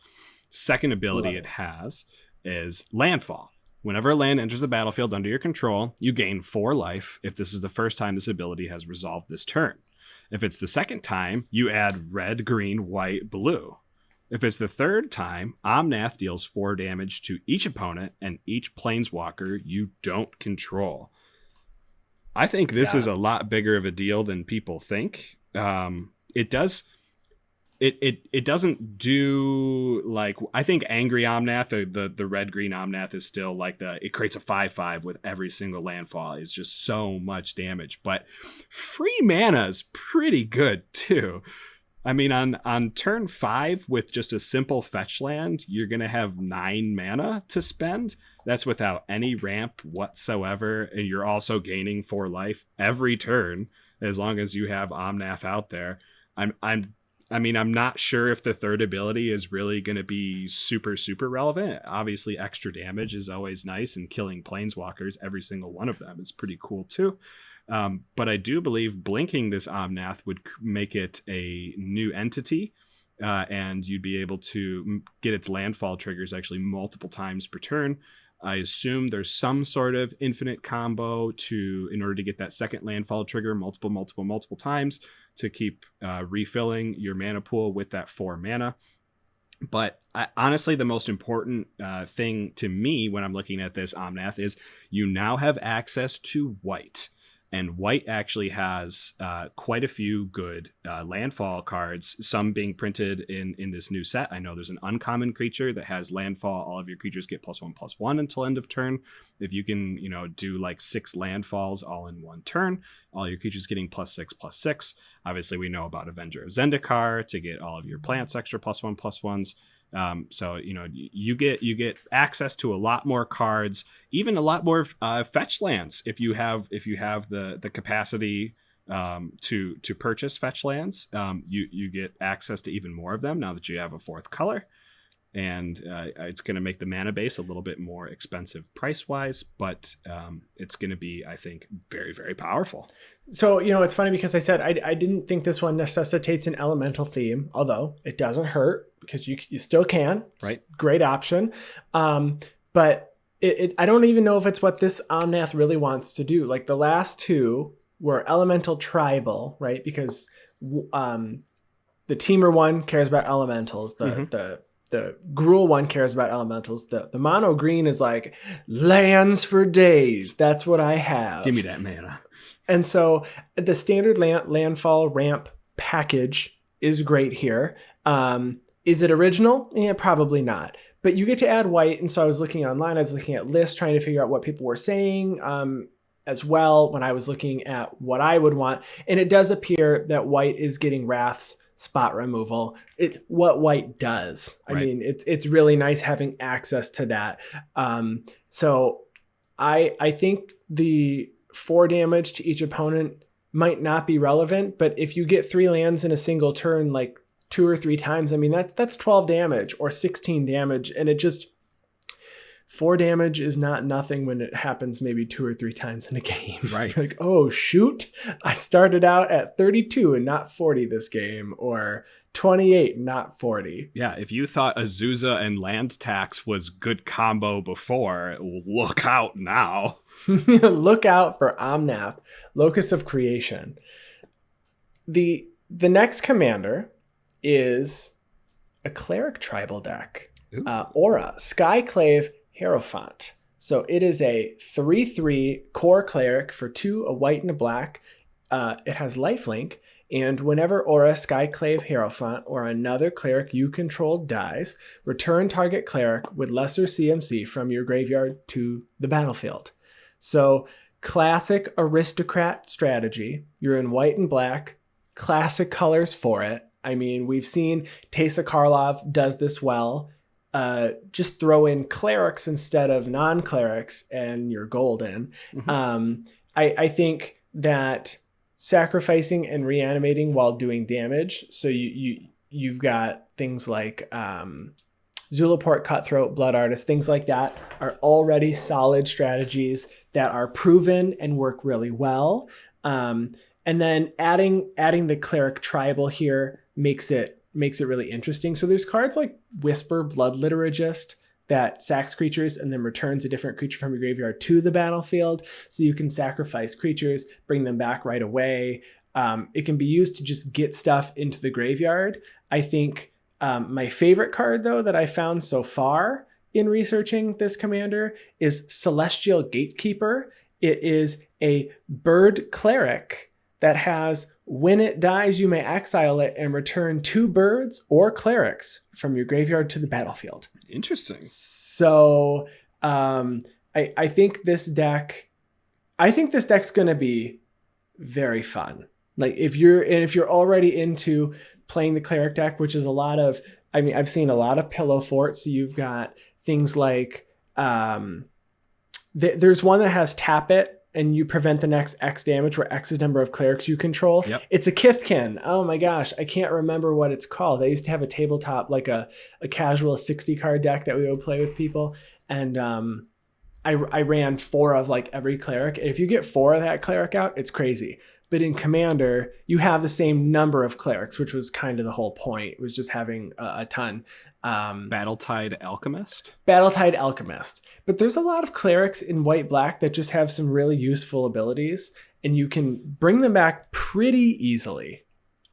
Second ability it has is Landfall. Whenever a land enters the battlefield under your control, you gain 4 life if this is the first time this ability has resolved this turn. If it's the second time, you add red, green, white, blue. If it's the third time, Omnath deals 4 damage to each opponent and each planeswalker you don't control. I think this is a lot bigger of a deal than people think. It doesn't do like, I think Angry Omnath, the red green Omnath is still like it creates a 5/5 with every single landfall. It's just so much damage, but free mana is pretty good too. I mean, on turn 5 with just a simple fetch land, you're going to have 9 mana to spend. That's without any ramp whatsoever. And you're also gaining 4 life every turn as long as you have Omnath out there. I'm not sure if the third ability is really going to be super, super relevant. Obviously, extra damage is always nice, and killing planeswalkers, every single one of them, is pretty cool too. But I do believe blinking this Omnath would make it a new entity, and you'd be able to get its landfall triggers actually multiple times per turn. I assume there's some sort of infinite combo in order to get that second landfall trigger multiple times to keep refilling your mana pool with that 4 mana. But honestly, the most important thing to me when I'm looking at this Omnath is you now have access to white. And white actually has quite a few good landfall cards, some being printed in this new set. I know there's an uncommon creature that has landfall. All of your creatures get +1/+1 until end of turn. If you can, do like 6 landfalls all in one turn, all your creatures getting +6/+6. Obviously, we know about Avenger of Zendikar to get all of your plants extra +1/+1s. So you get access to a lot more cards, even a lot more fetch lands if you have the capacity to purchase fetch lands. You get access to even more of them now that you have a 4th color, and it's going to make the mana base a little bit more expensive price wise, but it's going to be, I think, very, very powerful. So, it's funny because I said I didn't think this one necessitates an elemental theme, although it doesn't hurt because you still can. It's right. Great option. But I don't even know if it's what this Omnath really wants to do. Like the last 2 were elemental tribal, right? Because the Teamer one cares about elementals. The Gruul one cares about elementals. The mono green is like lands for days. That's what I have. Give me that mana. And so the standard landfall ramp package is great here. Is it original? Yeah, probably not. But you get to add white. And so I was looking online. I was looking at lists, trying to figure out what people were saying as well when I was looking at what I would want. And it does appear that white is getting Wrath's spot removal. What white does. Right. I mean, it's really nice having access to that. So I think the 4 damage to each opponent might not be relevant, but if you get 3 lands in a single turn, like 2 or 3 times, I mean, that's 12 damage or 16 damage. And it just, 4 damage is not nothing when it happens maybe 2 or 3 times in a game. Right. Like, oh, shoot, I started out at 32 and not 40 this game, or 28, not 40. Yeah, if you thought Azusa and land tax was good combo before, look out now. Look out for Omnath, Locus of Creation. The next commander is a cleric tribal deck. Aura, Skyclave Hierophant. So it is a 3/3 core cleric for 2, a white and a black. it has lifelink, and whenever Aura, Skyclave, Hierophant, or another cleric you control dies, return target cleric with lesser CMC from your graveyard to the battlefield. So, classic aristocrat strategy. You're in white and black, classic colors for it. I mean, we've seen Teysa Karlov does this well. Just throw in clerics instead of non-clerics and you're golden. Mm-hmm. I think that sacrificing and reanimating while doing damage. So you've got things like Zulaport, Cutthroat, Blood Artist, things like that are already solid strategies that are proven and work really well. And then adding the cleric tribal here makes it really interesting. So there's cards like Whisper, Blood Liturgist, that sacks creatures and then returns a different creature from your graveyard to the battlefield. So you can sacrifice creatures, bring them back right away. It can be used to just get stuff into the graveyard. I think my favorite card, though, that I found so far in researching this commander is Celestial Gatekeeper. It is a bird cleric that has, when it dies, you may exile it and return 2 birds or clerics from your graveyard to the battlefield. Interesting. So I think this deck's going to be very fun. Like if you're already into playing the cleric deck, which is a lot of, I mean, I've seen a lot of pillow fort. So you've got things like there's one that has tap it, and you prevent the next X damage, where X is number of clerics you control. Yep. It's a Kithkin. Oh my gosh, I can't remember what it's called. I used to have a tabletop, like a casual 60 card deck that we would play with people. And I ran 4 of like every cleric. And if you get 4 of that cleric out, it's crazy. But in Commander, you have the same number of clerics, which was kind of the whole point. It was just having a ton. Battletide Alchemist. But there's a lot of clerics in white-black that just have some really useful abilities, and you can bring them back pretty easily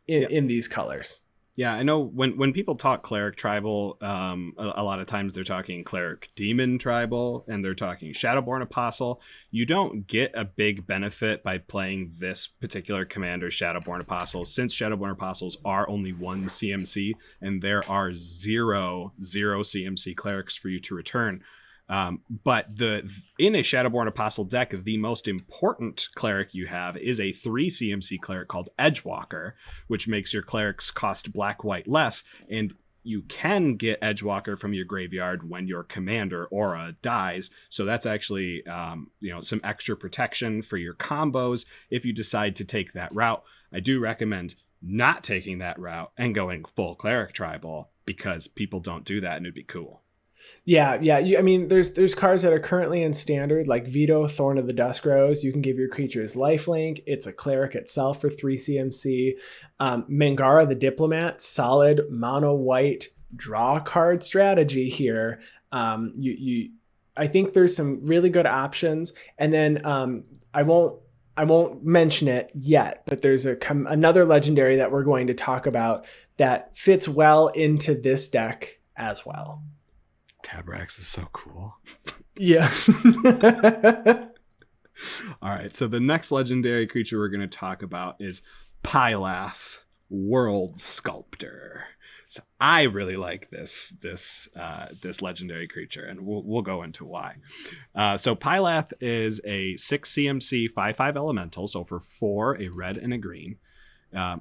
in these colors. Yeah, I know when people talk cleric tribal, a lot of times they're talking cleric demon tribal, and they're talking Shadowborn Apostle. You don't get a big benefit by playing this particular commander, Shadowborn Apostle, since Shadowborn Apostles are only 1 CMC, and there are zero CMC clerics for you to return. But in a Shadowborn Apostle deck, the most important cleric you have is a 3 CMC cleric called Edgewalker, which makes your clerics cost black-white less, and you can get Edgewalker from your graveyard when your commander Aura dies. So that's actually some extra protection for your combos if you decide to take that route. I do recommend not taking that route and going full cleric tribal, because people don't do that, and it'd be cool. Yeah. I mean, there's cards that are currently in standard, like Veto, Thorn of the Dusk Rose. You can give your creatures lifelink. It's a cleric itself for 3 CMC. Mangara the Diplomat, solid mono white draw card strategy here. I think there's some really good options. And then I won't mention it yet, but there's another legendary that we're going to talk about that fits well into this deck as well. Taberax is so cool. Yeah. All right. So the next legendary creature we're going to talk about is Pylath, World Sculptor. So I really like this legendary creature, and we'll go into why. So Pylath is a 6 CMC 5/5 elemental. So for 4, a red and a green.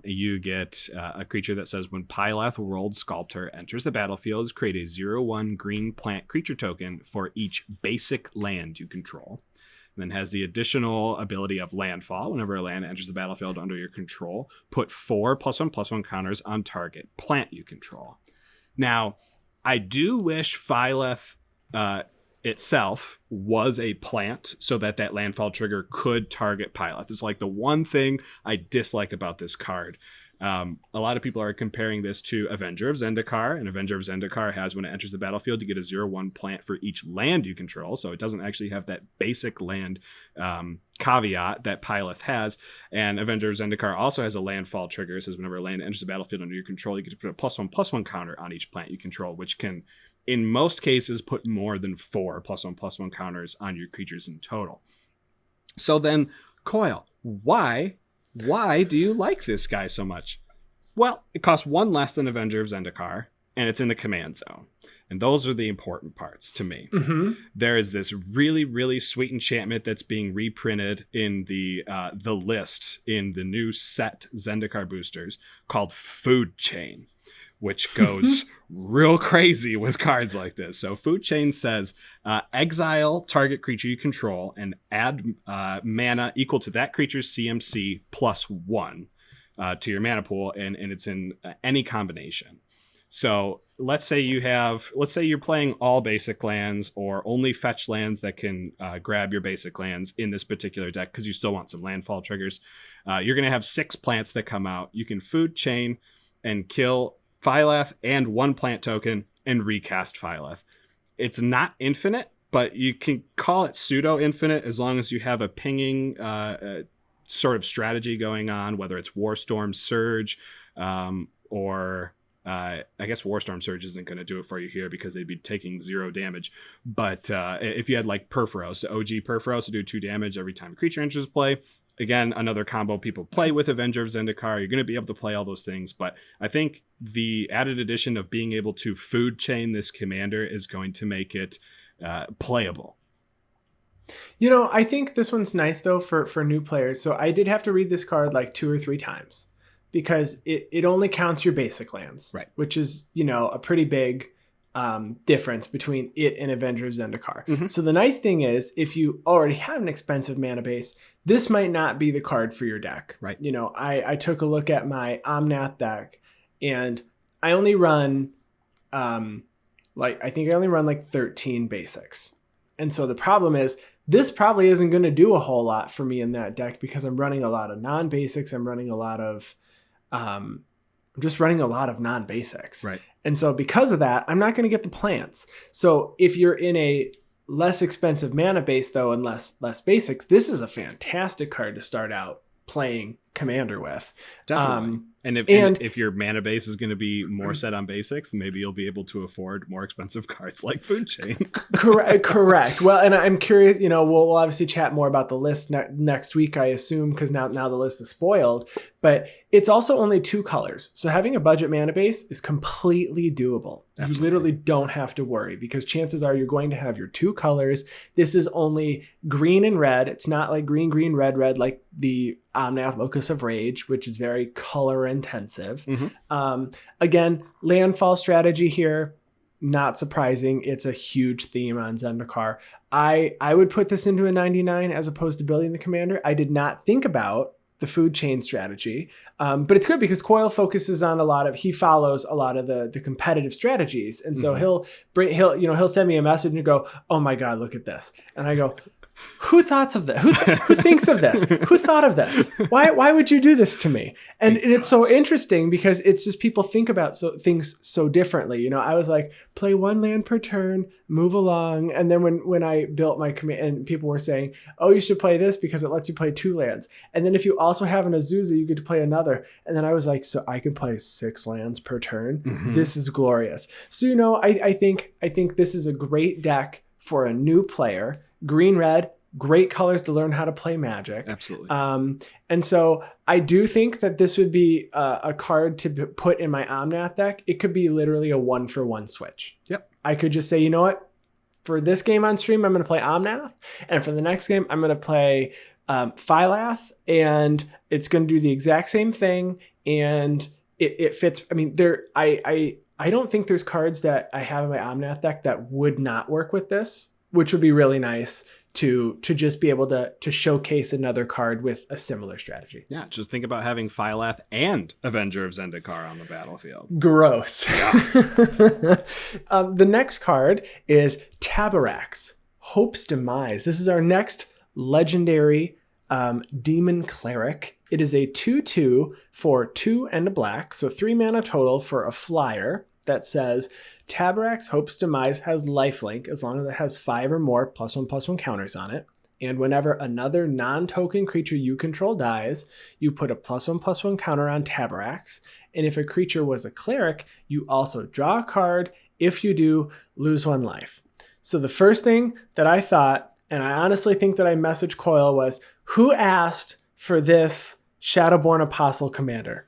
You get a creature that says, when Pylath World Sculptor enters the battlefield, create a 0/1 green plant creature token for each basic land you control. And then has the additional ability of Landfall. Whenever a land enters the battlefield under your control, put 4 +1/+1 counters on target plant you control. Now, I do wish Pylath itself was a plant, so that landfall trigger could target Pylath. It's like the one thing I dislike about this card. A lot of people are comparing this to Avenger of Zendikar, and Avenger of Zendikar has, when it enters the battlefield, you get a 0/1 plant for each land you control, so it doesn't actually have that basic land caveat that Pylath has. And Avenger of Zendikar also has a landfall trigger. It says whenever a land enters the battlefield under your control, you get to put a +1/+1 counter on each plant you control, which can, in most cases, put more than 4 +1/+1 counters on your creatures in total. So then, Coil, why Why do you like this guy so much? Well, it costs 1 less than Avenger of Zendikar, and it's in the command zone. And those are the important parts to me. Mm-hmm. There is this really, really sweet enchantment that's being reprinted in the list in the new set Zendikar boosters called Food Chain, which goes real crazy with cards like this. So Food Chain says, exile target creature you control and add mana equal to that creature's CMC +1 to your mana pool, and it's in any combination. So let's say you're playing all basic lands or only fetch lands that can grab your basic lands in this particular deck because you still want some landfall triggers. You're going to have 6 plants that come out. You can Food Chain and kill Pylath and 1 plant token and recast Pylath. It's not infinite, but you can call it pseudo-infinite as long as you have a pinging sort of strategy going on, whether it's Warstorm Surge or... I guess Warstorm Surge isn't going to do it for you here because they'd be taking 0 damage. But if you had like Perforos, OG Perforos to do 2 damage every time a creature enters play, again, another combo people play with Avenger of Zendikar. You're going to be able to play all those things. But I think the added addition of being able to Food Chain this commander is going to make it playable. You know, I think this one's nice, though, for new players. So I did have to read this card like 2 or 3 times, because it only counts your basic lands, right? Which is, you know, a pretty big difference between it and Avenger of Zendikar. Mm-hmm. So the nice thing is, if you already have an expensive mana base, this might not be the card for your deck. Right. You know, I took a look at my Omnath deck, and I only run I think I only run like 13 basics. And so the problem is, this probably isn't going to do a whole lot for me in that deck because I'm running a lot of non-basics. I'm running a lot of I'm just running a lot of non-basics. Right. And so because of that, I'm not going to get the plants. So if you're in a less expensive mana base, though, and less basics, this is a fantastic card to start out playing Commander with. Definitely. And if your mana base is going to be more set on basics, maybe you'll be able to afford more expensive cards like Food Chain. Correct. Well, and I'm curious, you know, we'll obviously chat more about the list next week, I assume, because now the list is spoiled. But it's also only 2 colors. So having a budget mana base is completely doable. Absolutely. You literally don't have to worry, because chances are you're going to have your 2 colors. This is only green and red. It's not like green, red like the Omnath Locus of Rage, which is very color intensive. Mm-hmm. Again, landfall strategy here, not surprising. It's a huge theme on Zendikar. I would put this into a 99 as opposed to building the commander. I did not think about the Food Chain strategy, but it's good because Coil focuses on he follows a lot of the competitive strategies, and so mm-hmm. he'll send me a message and go, "Oh my God, look at this," and I go, who thought of this? Who thinks of this? Who thought of this? Why would you do this to me? And it's so interesting because it's just people think about things so differently. You know, I was like, play 1 land per turn, move along. And then when I built my command, and people were saying, oh, you should play this because it lets you play 2 lands. And then if you also have an Azusa, you get to play another. And then I was like, so I can play 6 lands per turn. Mm-hmm. This is glorious. So, you know, I think this is a great deck for a new player. Green, red, great colors to learn how to play Magic. Absolutely. And so I do think that this would be a card to put in my Omnath deck. It could be literally a 1-for-1 switch. Yep. I could just say, you know what? For this game on stream, I'm going to play Omnath. And for the next game, I'm going to play Pylath. And it's going to do the exact same thing. And it fits. I mean, I don't think there's cards that I have in my Omnath deck that would not work with this, which would be really nice to just be able to showcase another card with a similar strategy. Yeah, just think about having Pylath and Avenger of Zendikar on the battlefield. Gross. Yeah. The next card is Taberax, Hope's Demise. This is our next legendary Demon Cleric. It is a 2/2 for 2 and a black, so 3 mana total for a flyer that says Taberax Hope's Demise has lifelink as long as it has 5 or more +1/+1 counters on it. And whenever another non-token creature you control dies, you put a +1/+1 counter on Taberax. And if a creature was a cleric, you also draw a card. If you do, lose 1 life. So the first thing that I thought, and I honestly think that I messaged Coil, was who asked for this Shadowborn Apostle Commander.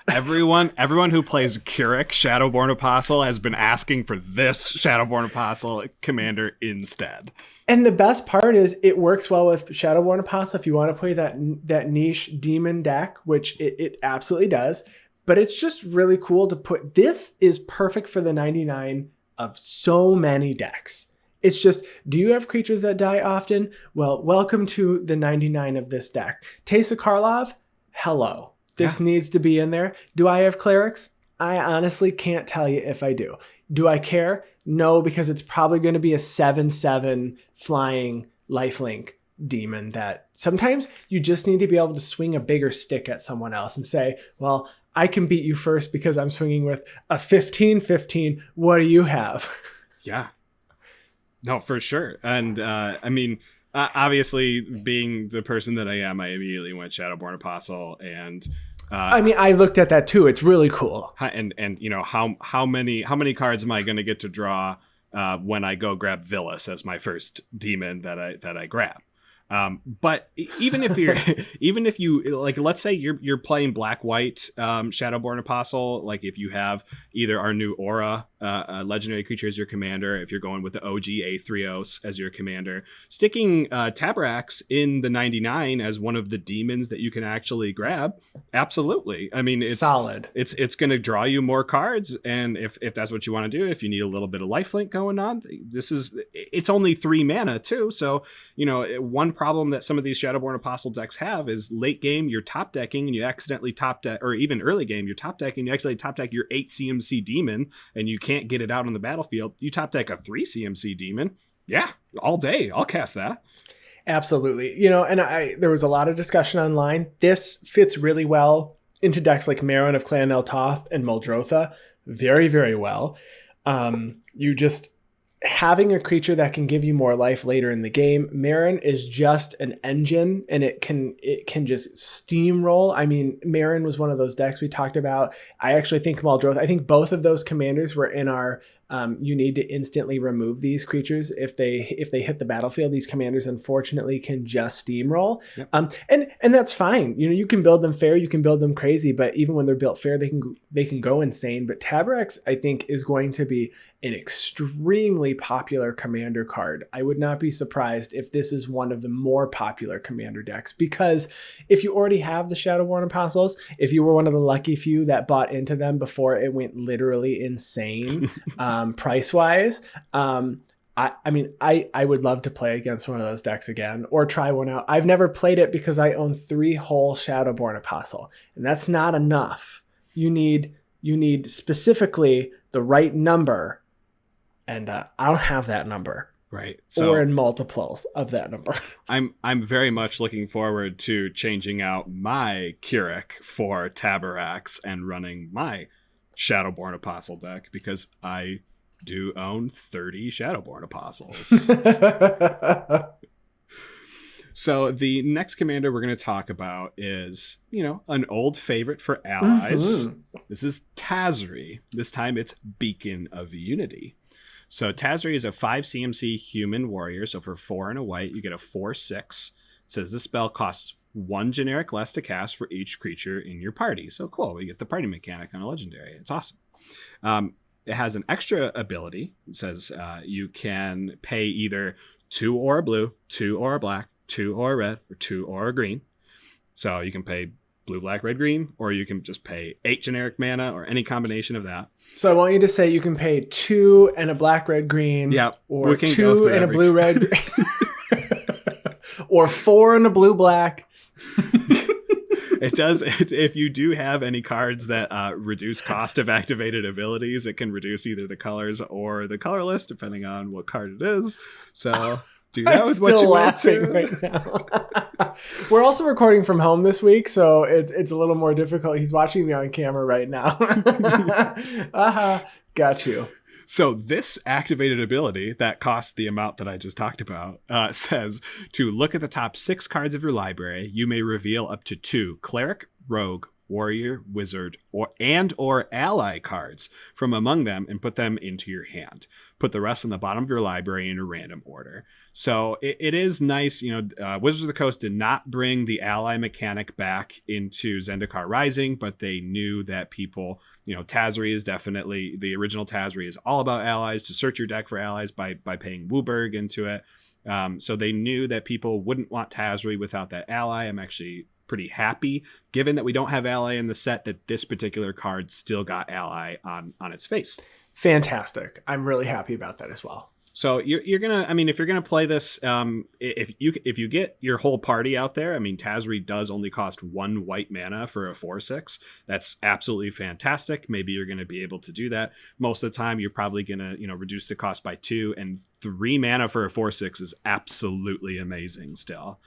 Everyone who plays Keurig Shadowborn Apostle has been asking for this Shadowborn Apostle Commander instead. And the best part is it works well with Shadowborn Apostle if you want to play that niche demon deck, which it absolutely does. But it's just really cool to put. This is perfect for the 99 of so many decks. It's just, do you have creatures that die often? Well, welcome to the 99 of this deck. Teysa Karlov, hello. This needs to be in there. Do I have clerics? I honestly can't tell you if I do. Do I care? No, because it's probably going to be a 7/7 flying lifelink demon that sometimes you just need to be able to swing a bigger stick at someone else and say, well, I can beat you first because I'm swinging with a 15/15. What do you have? Yeah. No, for sure. And I mean, obviously, being the person that I am, I immediately went Shadowborn Apostle, and I mean, I looked at that too. It's really cool. And you know, how many cards am I going to get to draw when I go grab Villas as my first demon that I grab? But even if you like, let's say you're playing black white Shadowborn Apostle, like if you have either our new Aura legendary creature as your commander, if you're going with the OG Aetherios as your commander, sticking Taberax in the 99 as one of the demons that you can actually grab, absolutely. I mean, it's solid. It's going to draw you more cards, and if that's what you want to do, if you need a little bit of lifelink going on, it's only 3 mana too. So you know, one problem that some of these Shadowborn Apostle decks have is late game you're top decking and you accidentally top deck, or even early game you're top decking, you accidentally top deck your 8 CMC demon and you can't get it out on the battlefield. You top deck a 3 CMC demon. Yeah, all day. I'll cast that. Absolutely. You know, and there was a lot of discussion online. This fits really well into decks like Marin of Clan Eltoth and Muldrotha. Very, very well. You just having a creature that can give you more life later in the game. Marin is just an engine, and it can just steamroll. I mean, Marin was one of those decks we talked about. I actually think Muldrotha, I think both of those commanders were in our you need to instantly remove these creatures if they hit the battlefield. These commanders unfortunately can just steamroll. Yep. And that's fine. You know, you can build them fair, you can build them crazy, but even when they're built fair, they can go insane. But Taberax, I think, is going to be an extremely popular commander card. I would not be surprised if this is one of the more popular commander decks, because if you already have the Shadowborn Apostles, if you were one of the lucky few that bought into them before it went literally insane, price-wise, I mean, I would love to play against one of those decks again or try one out. I've never played it because I own 3 whole Shadowborn Apostle, and that's not enough. You need specifically the right number, and I don't have that number. Right. So, or in multiples of that number. I'm very much looking forward to changing out my Keurig for Taberax and running my Shadowborn Apostle deck, because I do own 30 Shadowborn Apostles. So the next commander we're going to talk about is, you know, an old favorite for allies. Mm-hmm. This is Tazri. This time it's Beacon of Unity. So Tazri is a 5 CMC human warrior. So for 4 and a white, you get a 4/6. It says this spell costs 1 generic less to cast for each creature in your party. So cool. We get the party mechanic on a legendary. It's awesome. It has an extra ability. It says you can pay either 2 or a blue, 2 or a black, 2 or a red, or 2 or a green. So you can pay blue, black, red, green, or you can just pay 8 generic mana or any combination of that. So I want you to say you can pay 2 and a black, red, green, or 2 and a blue, red, or 4 and a blue, black. It does. If you do have any cards that reduce cost of activated abilities, it can reduce either the colors or the colorless, depending on what card it is. So do that with what you want to. Right now. We're also recording from home this week, so it's a little more difficult. He's watching me on camera right now. Got you. So this activated ability that costs the amount that I just talked about says to look at the top 6 cards of your library. You may reveal up to 2 cleric, rogue, warrior, wizard, or ally cards from among them and put them into your hand. Put the rest on the bottom of your library in a random order. So it is nice. Wizards of the Coast did not bring the ally mechanic back into Zendikar Rising, but they knew that people, Tazri is definitely, the original Tazri is all about allies, to search your deck for allies by paying Wooburg into it. So they knew that people wouldn't want Tazri without that ally. I'm actually pretty happy, given that we don't have ally in the set, that this particular card still got ally on its face. Fantastic. I'm really happy about that as well. So you're gonna, if you're gonna play this, if you get your whole party out there, Tazri does only cost 1 white mana for a 4/6. That's absolutely fantastic. Maybe you're gonna be able to do that. Most of the time, you're probably gonna reduce the cost by 2, and 3 mana for a 4/6 is absolutely amazing still.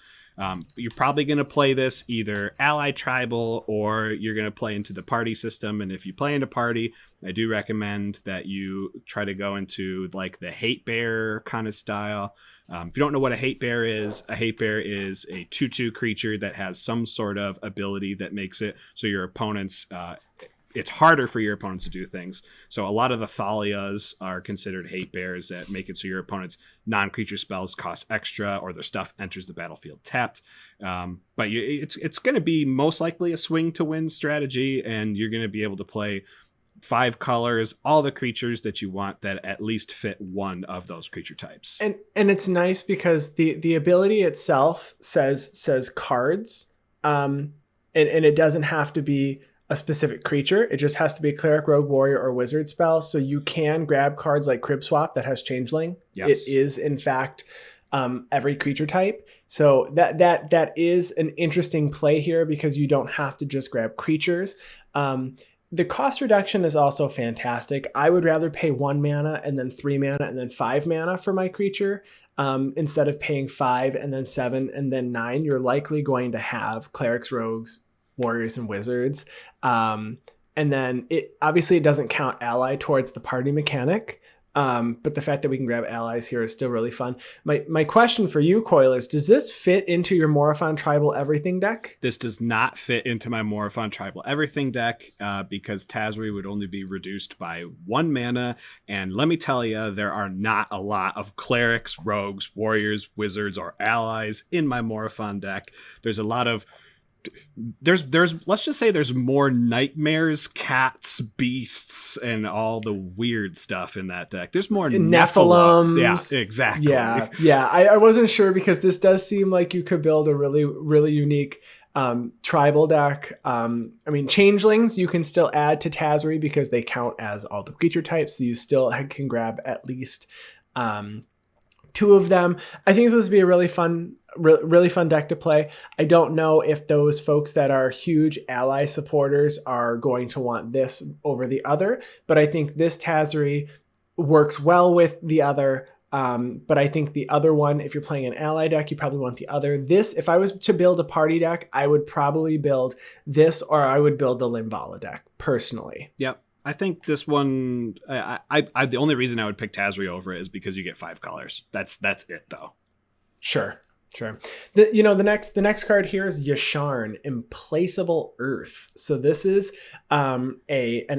You're probably going to play this either ally tribal, or you're going to play into the party system. And if you play into party, I do recommend that you try to go into like the hate bear kind of style. If you don't know what a hate bear is a 2/2 creature that has some sort of ability that makes it so your opponents, it's harder for your opponents to do things. So a lot of the Thalias are considered hate bears that make it so your opponent's non-creature spells cost extra, or their stuff enters the battlefield tapped. But it's going to be most likely a swing to win strategy, and you're going to be able to play 5 colors, all the creatures that you want that at least fit one of those creature types. And it's nice because the ability itself says cards, and it doesn't have to be a specific creature. It just has to be a cleric, rogue, warrior, or wizard spell. So you can grab cards like Crib Swap that has Changeling. Yes. It is in fact every creature type. So that is an interesting play here, because you don't have to just grab creatures. The cost reduction is also fantastic. I would rather pay 1 mana and then 3 mana and then 5 mana for my creature. Instead of paying 5 and then 7 and then 9, you're likely going to have clerics, rogues, warriors, and wizards. And then it doesn't count ally towards the party mechanic. But the fact that we can grab allies here is still really fun. My question for you, Coil, is does this fit into your Morophon Tribal Everything deck? This does not fit into my Morophon Tribal Everything deck, because Tazri would only be reduced by 1 mana. And let me tell you, there are not a lot of clerics, rogues, warriors, wizards, or allies in my Morophon deck. There's a lot of let's just say there's more nightmares, cats, beasts, and all the weird stuff in that deck. There's more Nephilim. Yeah, exactly. Yeah. I wasn't sure, because this does seem like you could build a really, really unique tribal deck. Changelings you can still add to Tazri because they count as all the creature types. So you still can grab at least 2 of them. I think this would be a really fun deck to play. I don't know if those folks that are huge ally supporters are going to want this over the other, but I think this Tazri works well with the other. But I think the other one, if you're playing an ally deck, you probably want the other. This, if I was to build a party deck, I would probably build this, or I would build the Linvala deck personally. Yep. I think this one, the only reason I would pick Tazri over it is because you get 5 colors. That's it, though. Sure. The next card here is Yasharn, Implacable Earth. So this is an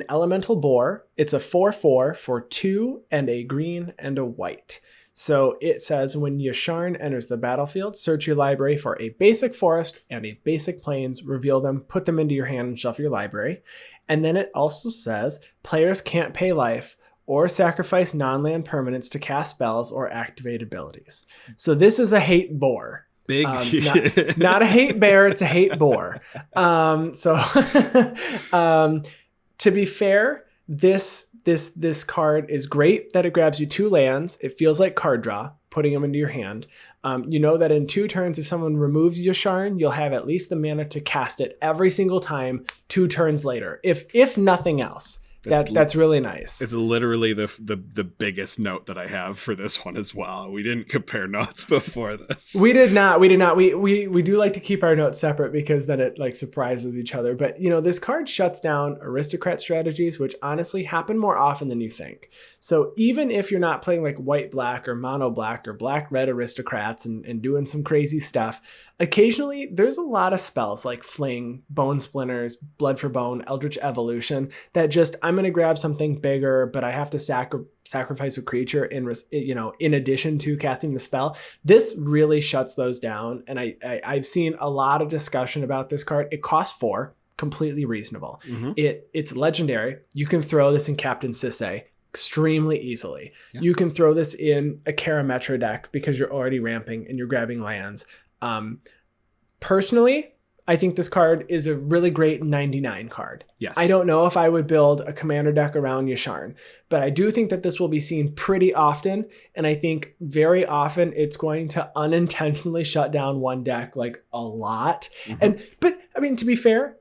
elemental boar. It's a 4/4 for 2 and a green and a white. So it says, when Yasharn enters the battlefield, search your library for a basic forest and a basic plains, reveal them, put them into your hand, and shuffle your library. And then it also says, players can't pay life or sacrifice non-land permanents to cast spells or activate abilities. So this is a hate boar. Big. Not a hate bear, it's a hate boar. To be fair, this card is great that it grabs you 2 lands. It feels like card draw, putting them into your hand. You know that in 2 turns, if someone removes Yasharn, you'll have at least the mana to cast it every single time 2 turns later, if nothing else. That's really nice. It's literally the biggest note that I have for this one as well. We didn't compare notes before this. We did not. We do like to keep our notes separate because then it like surprises each other. But this card shuts down aristocrat strategies, which honestly happen more often than you think. So even if you're not playing like white black or mono black or black red aristocrats and doing some crazy stuff, occasionally there's a lot of spells like Fling, Bone Splinters, Blood for Bone, Eldritch Evolution that just I'm going to grab something bigger, but I have to sacrifice a creature in addition to casting the spell. This really shuts those down. And I've seen a lot of discussion about this card. It costs 4, completely reasonable. Mm-hmm. It's legendary. You can throw this in Captain Sisay extremely easily. Yeah. You can throw this in a Karametra deck because you're already ramping and you're grabbing lands. Personally, I think this card is a really great 99 card. Yes. I don't know if I would build a commander deck around Yasharn, but I do think that this will be seen pretty often. And I think very often it's going to unintentionally shut down one deck like a lot. Mm-hmm. But I mean, to be fair,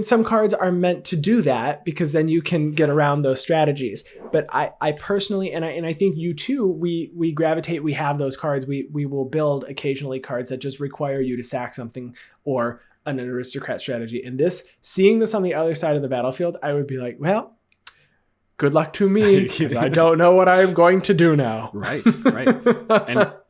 some cards are meant to do that because then you can get around those strategies. But I personally, and I think you too, we gravitate, we have those cards. We will build occasionally cards that just require you to sack something or an aristocrat strategy. And seeing this on the other side of the battlefield, I would be like, well, good luck to me. I don't know what I'm going to do now. Right.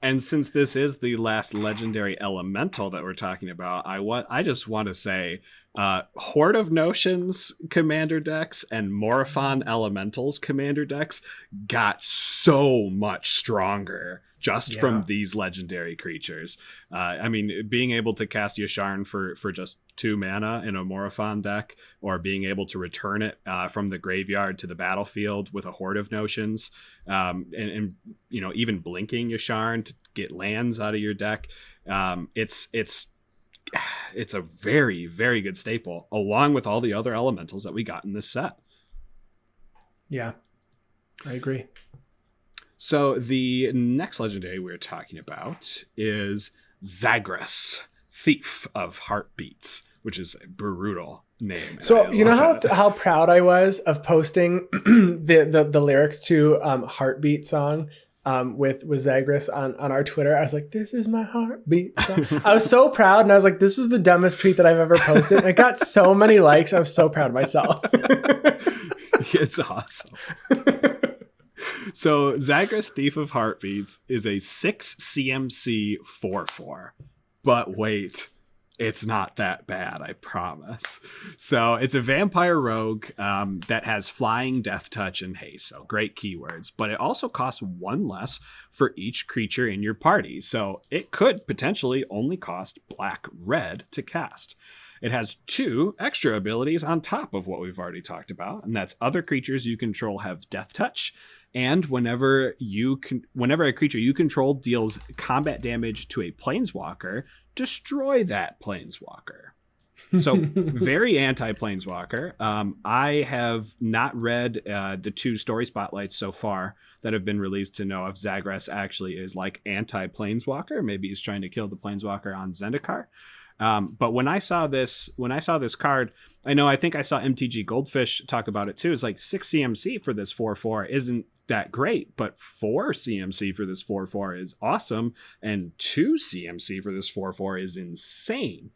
And since this is the last legendary elemental that we're talking about, I just want to say Horde of Notions commander decks and Morophon Elementals commander decks got so much stronger just from these legendary creatures. Being able to cast Yasharn for just 2 mana in a Morophon deck, or being able to return it from the graveyard to the battlefield with a Horde of Notions, and even blinking Yasharn to get lands out of your deck. It's a very, very good staple, along with all the other elementals that we got in this set. Yeah, I agree. So the next legendary we're talking about is Zagras, Thief of Heartbeats, which is a brutal name. So you know how proud I was of posting the lyrics to Heartbeat song with Zagras on our Twitter. I was like, this is my heartbeat song. I was so proud, and I was like, this was the dumbest tweet that I've ever posted. And it got so many likes. I was so proud of myself. It's awesome. So Zagras, Thief of Heartbeats is a 6 CMC 4/4. But wait, it's not that bad, I promise. So it's a vampire rogue that has flying, death touch, and haste. So great keywords. But it also costs 1 less for each creature in your party. So it could potentially only cost black-red to cast. It has 2 extra abilities on top of what we've already talked about, and that's other creatures you control have death touch, and whenever a creature you control deals combat damage to a planeswalker, destroy that planeswalker. So very anti-planeswalker. I have not read the 2 story spotlights so far that have been released to know if Zagras actually is like anti-planeswalker. Maybe he's trying to kill the planeswalker on Zendikar. But when I saw this card, I think I saw MTG Goldfish talk about it too. It's like 6 CMC for this 4/4 isn't that great, but 4 CMC for this 4/4 is awesome, and 2 CMC for this 4/4 is insane.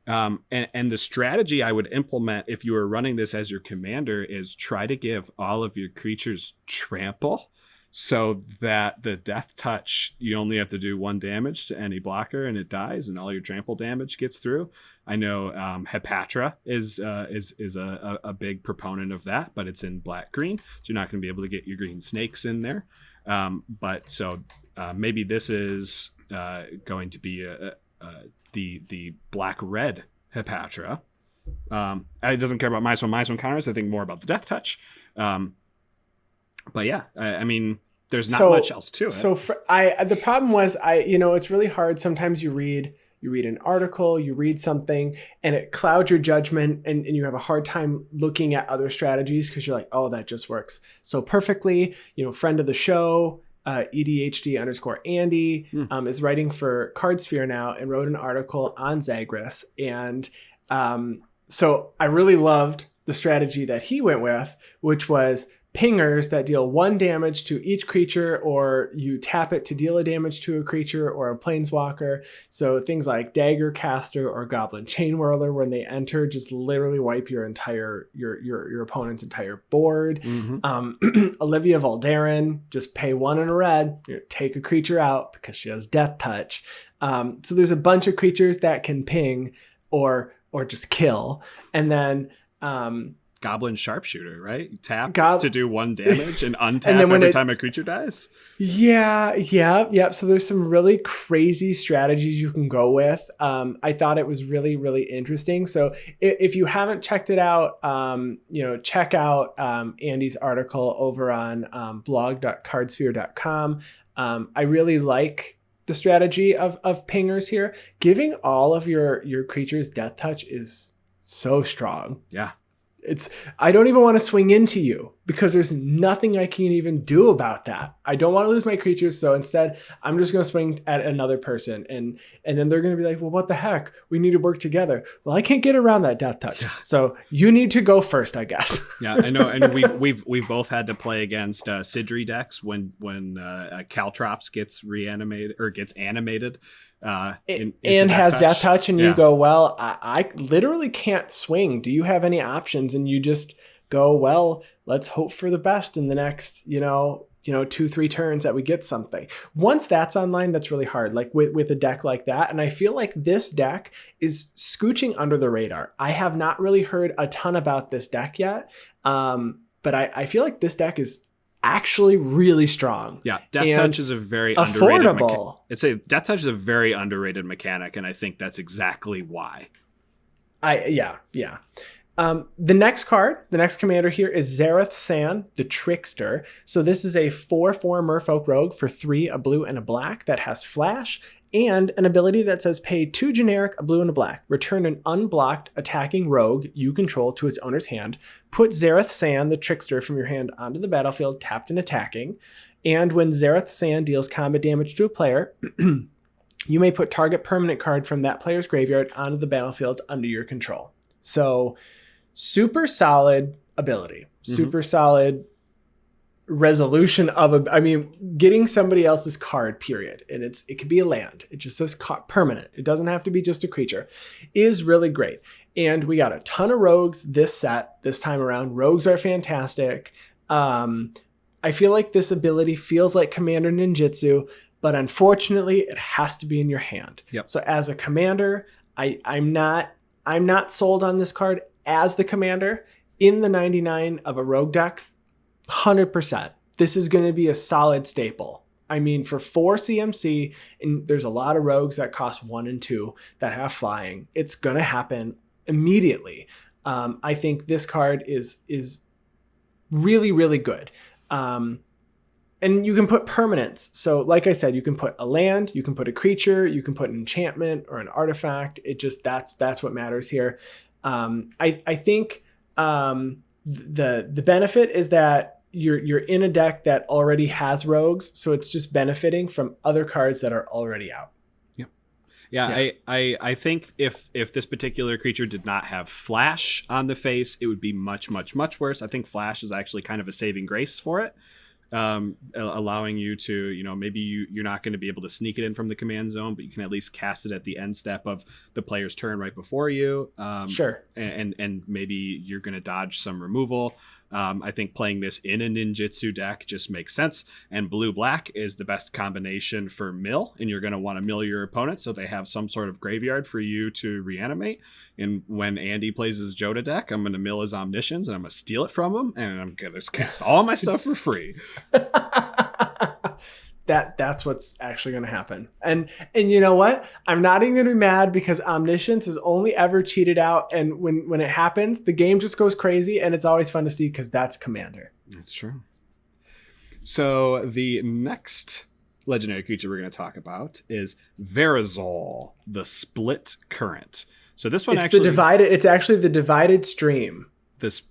And the strategy I would implement if you were running this as your commander is try to give all of your creatures trample, so that the death touch, you only have to do 1 damage to any blocker and it dies, and all your trample damage gets through. I know Hepatra is a big proponent of that, but it's in black-green, so you're not going to be able to get your green snakes in there. Maybe this is going to be the black-red Hepatra. It doesn't care about -1/-1 counters. I think more about the death touch. But yeah, there's not much else to it. So the problem was, it's really hard. Sometimes you read an article, you read something, and it clouds your judgment, and you have a hard time looking at other strategies because you're like, oh, that just works so perfectly. Friend of the show, EDHD_Andy, is writing for Cardsphere now and wrote an article on Zagras. And so I really loved the strategy that he went with, which was pingers that deal 1 damage to each creature, or you tap it to deal a damage to a creature or a planeswalker. So things like Dagger Caster or Goblin Chain Whirler, when they enter, just literally wipe your entire your opponent's entire board. Olivia Valdarin, just pay 1 in a red, take a creature out because she has Death Touch. So there's a bunch of creatures that can ping or just kill, and then Goblin Sharpshooter, right? Tap to do 1 damage and untap and every time a creature dies. Yeah. So there's some really crazy strategies you can go with. I thought it was really, really interesting. So if you haven't checked it out, check out Andy's article over on blog.cardsphere.com. I really like the strategy of pingers here. Giving all of your creatures Death Touch is so strong. Yeah. I don't even want to swing into you because there's nothing I can even do about that. I don't want to lose my creatures, so instead I'm just going to swing at another person, and then they're going to be like, well, what the heck? We need to work together. Well, I can't get around that Death Touch, so you need to go first, I guess. Yeah, I know, and we've both had to play against Sidri decks when Caltrops gets reanimated or gets animated. And has Death Touch, and you go, well, I literally can't swing. Do you have any options? And you just go, well, let's hope for the best in the next, 2-3 turns that we get something. Once that's online, that's really hard, like with a deck like that. And I feel like this deck is scooching under the radar. I have not really heard a ton about this deck yet, but I feel like this deck is actually really strong. Yeah, Death Touch is a very affordable. Death Touch is a very underrated mechanic, and I think that's exactly why. Yeah. The next commander here is Zareth San, the Trickster. So this is a 4/4 Merfolk Rogue for 3, a blue and a black that has flash, and an ability that says pay 2 generic, a blue and a black. Return an unblocked attacking rogue you control to its owner's hand. Put Zareth San, the Trickster, from your hand onto the battlefield, tapped and attacking. And when Zareth San deals combat damage to a player, you may put target permanent card from that player's graveyard onto the battlefield under your control. So super solid ability, super solid resolution of getting somebody else's card, period. And it could be a land. It just says permanent. It doesn't have to be just a creature, is really great. And we got a ton of rogues this time around. Rogues are fantastic. I feel like this ability feels like Commander Ninjutsu, but unfortunately it has to be in your hand. Yep. So as a commander, I'm not sold on this card as the commander. In the 99 of a rogue deck, 100%. This is going to be a solid staple. I mean, for 4 CMC, and there's a lot of rogues that cost 1 and 2 that have flying, it's going to happen immediately. I think this card is really, really good. And you can put permanents. So like I said, you can put a land, you can put a creature, you can put an enchantment or an artifact. That's what matters here. I think the benefit is that you're in a deck that already has rogues, so it's just benefiting from other cards that are already out. Yeah. I think if this particular creature did not have flash on the face, it would be much, much, much worse. I think flash is actually kind of a saving grace for it, allowing you to, maybe you're not going to be able to sneak it in from the command zone, but you can at least cast it at the end step of the player's turn right before you. Sure. And maybe you're going to dodge some removal. I think playing this in a ninjutsu deck just makes sense. And blue-black is the best combination for mill, and you're going to want to mill your opponent so they have some sort of graveyard for you to reanimate. And when Andy plays his Joda deck, I'm going to mill his Omniscience, and I'm going to steal it from him, and I'm going to cast all my stuff for free. That's what's actually going to happen. And you know what? I'm not even going to be mad because Omniscience is only ever cheated out. And when it happens, the game just goes crazy, and it's always fun to see because that's Commander. That's true. So the next legendary creature we're going to talk about is Verazol, the Split Current. So this one it's actually the Divided Stream. It's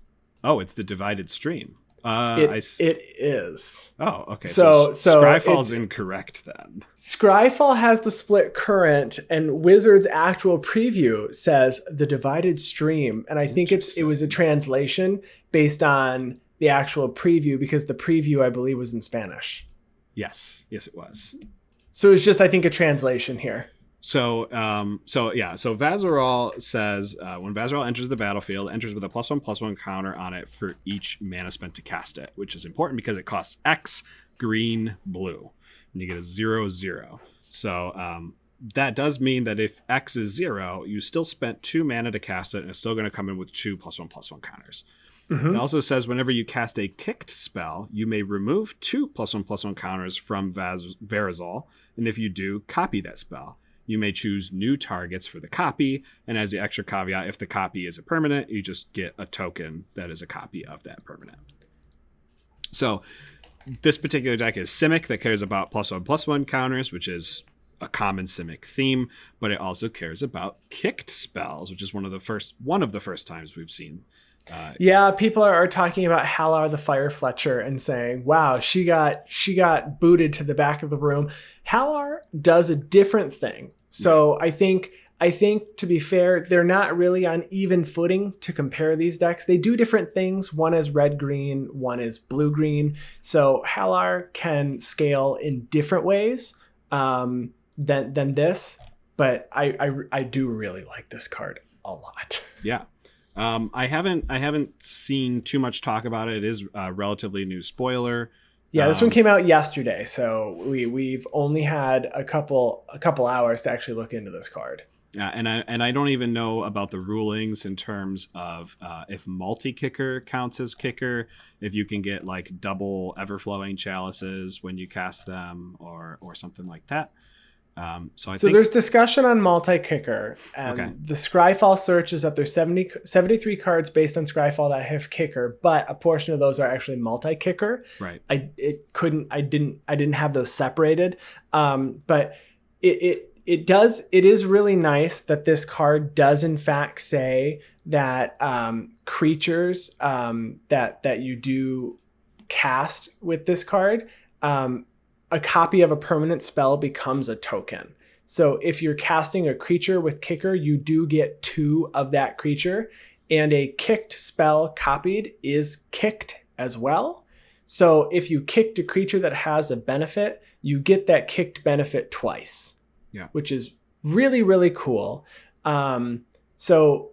the Divided Stream. It is. Oh, okay. So Scryfall's incorrect then. Scryfall has the split current, and Wizard's actual preview says the divided stream, and I think it was a translation based on the actual preview, because the preview, I believe, was in Spanish. Yes, it was. So it's just, I think, a translation here. So Vazirol says when Vazirol enters the battlefield, enters with a +1/+1 counter on it for each mana spent to cast it, which is important because it costs X, green, blue, and you get a 0/0. So that does mean that if X is 0, you still spent 2 mana to cast it, and it's still going to come in with 2 +1/+1 counters. Mm-hmm. It also says whenever you cast a kicked spell, you may remove 2 +1/+1 counters from Vazirol, and if you do, copy that spell. You may choose new targets for the copy, and as the extra caveat, if the copy is a permanent, you just get a token that is a copy of that permanent. So this particular deck is Simic, that cares about +1/+1 counters, which is a common Simic theme, but it also cares about kicked spells, which is one of the first times we've seen. People are talking about Halar the Fire Fletcher and saying, wow, she got booted to the back of the room. Halar does a different thing. So I think, to be fair, they're not really on even footing to compare these decks. They do different things. One is red-green, one is blue-green. So Halar can scale in different ways than this, but I do really like this card a lot. Yeah. I haven't seen too much talk about it. It is a relatively new spoiler. Yeah, this one came out yesterday, so we've only had a couple hours to actually look into this card. Yeah, and I don't even know about the rulings in terms of if multi-kicker counts as kicker, if you can get like double Everflowing Chalices when you cast them, or something like that. So I think there's discussion on multi-kicker, and the Scryfall search is that there's 73 cards based on Scryfall that have kicker, but a portion of those are actually multi-kicker. Right. I didn't have those separated. But it is really nice that this card does in fact say that creatures that you do cast with this card, a copy of a permanent spell becomes a token. So if you're casting a creature with kicker, you do get 2 of that creature, and a kicked spell copied is kicked as well. So if you kicked a creature that has a benefit, you get that kicked benefit twice. Yeah, which is really, really cool. So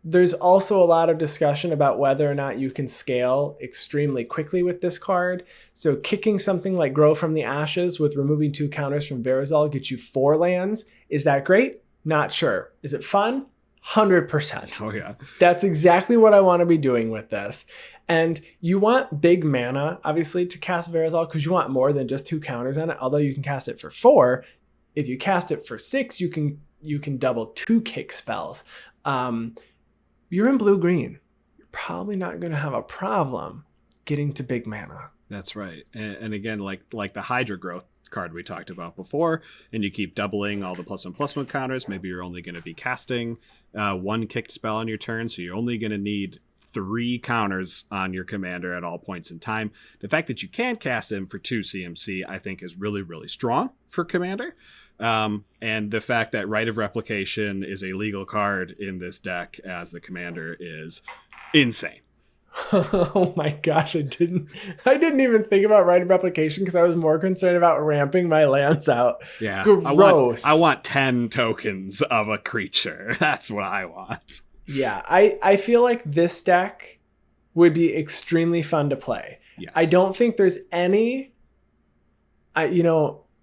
there's also a lot of discussion about whether or not you can scale extremely quickly with this card. So kicking something like Grow from the Ashes with removing 2 counters from Vazirol gets you 4 lands. Is that great? Not sure. Is it fun? 100%. Oh yeah. That's exactly what I want to be doing with this. And you want big mana, obviously, to cast Vazirol, because you want more than just 2 counters on it, although you can cast it for 4. If you cast it for 6, you can double 2 kick spells. You're in blue-green. You're probably not going to have a problem getting to big mana. That's right. And again, like the Hydra Growth card we talked about before, and you keep doubling all the +1/+1 counters, maybe you're only going to be casting 1 kicked spell on your turn, so you're only going to need 3 counters on your commander at all points in time. The fact that you can cast him for 2 CMC, I think, is really, really strong for commander. And the fact that Rite of Replication is a legal card in this deck as the commander is insane. Oh my gosh, I didn't even think about Rite of Replication because I was more concerned about ramping my lands out. Yeah. Gross. I want 10 tokens of a creature. That's what I want. Yeah, I feel like this deck would be extremely fun to play. Yes. I don't think there's any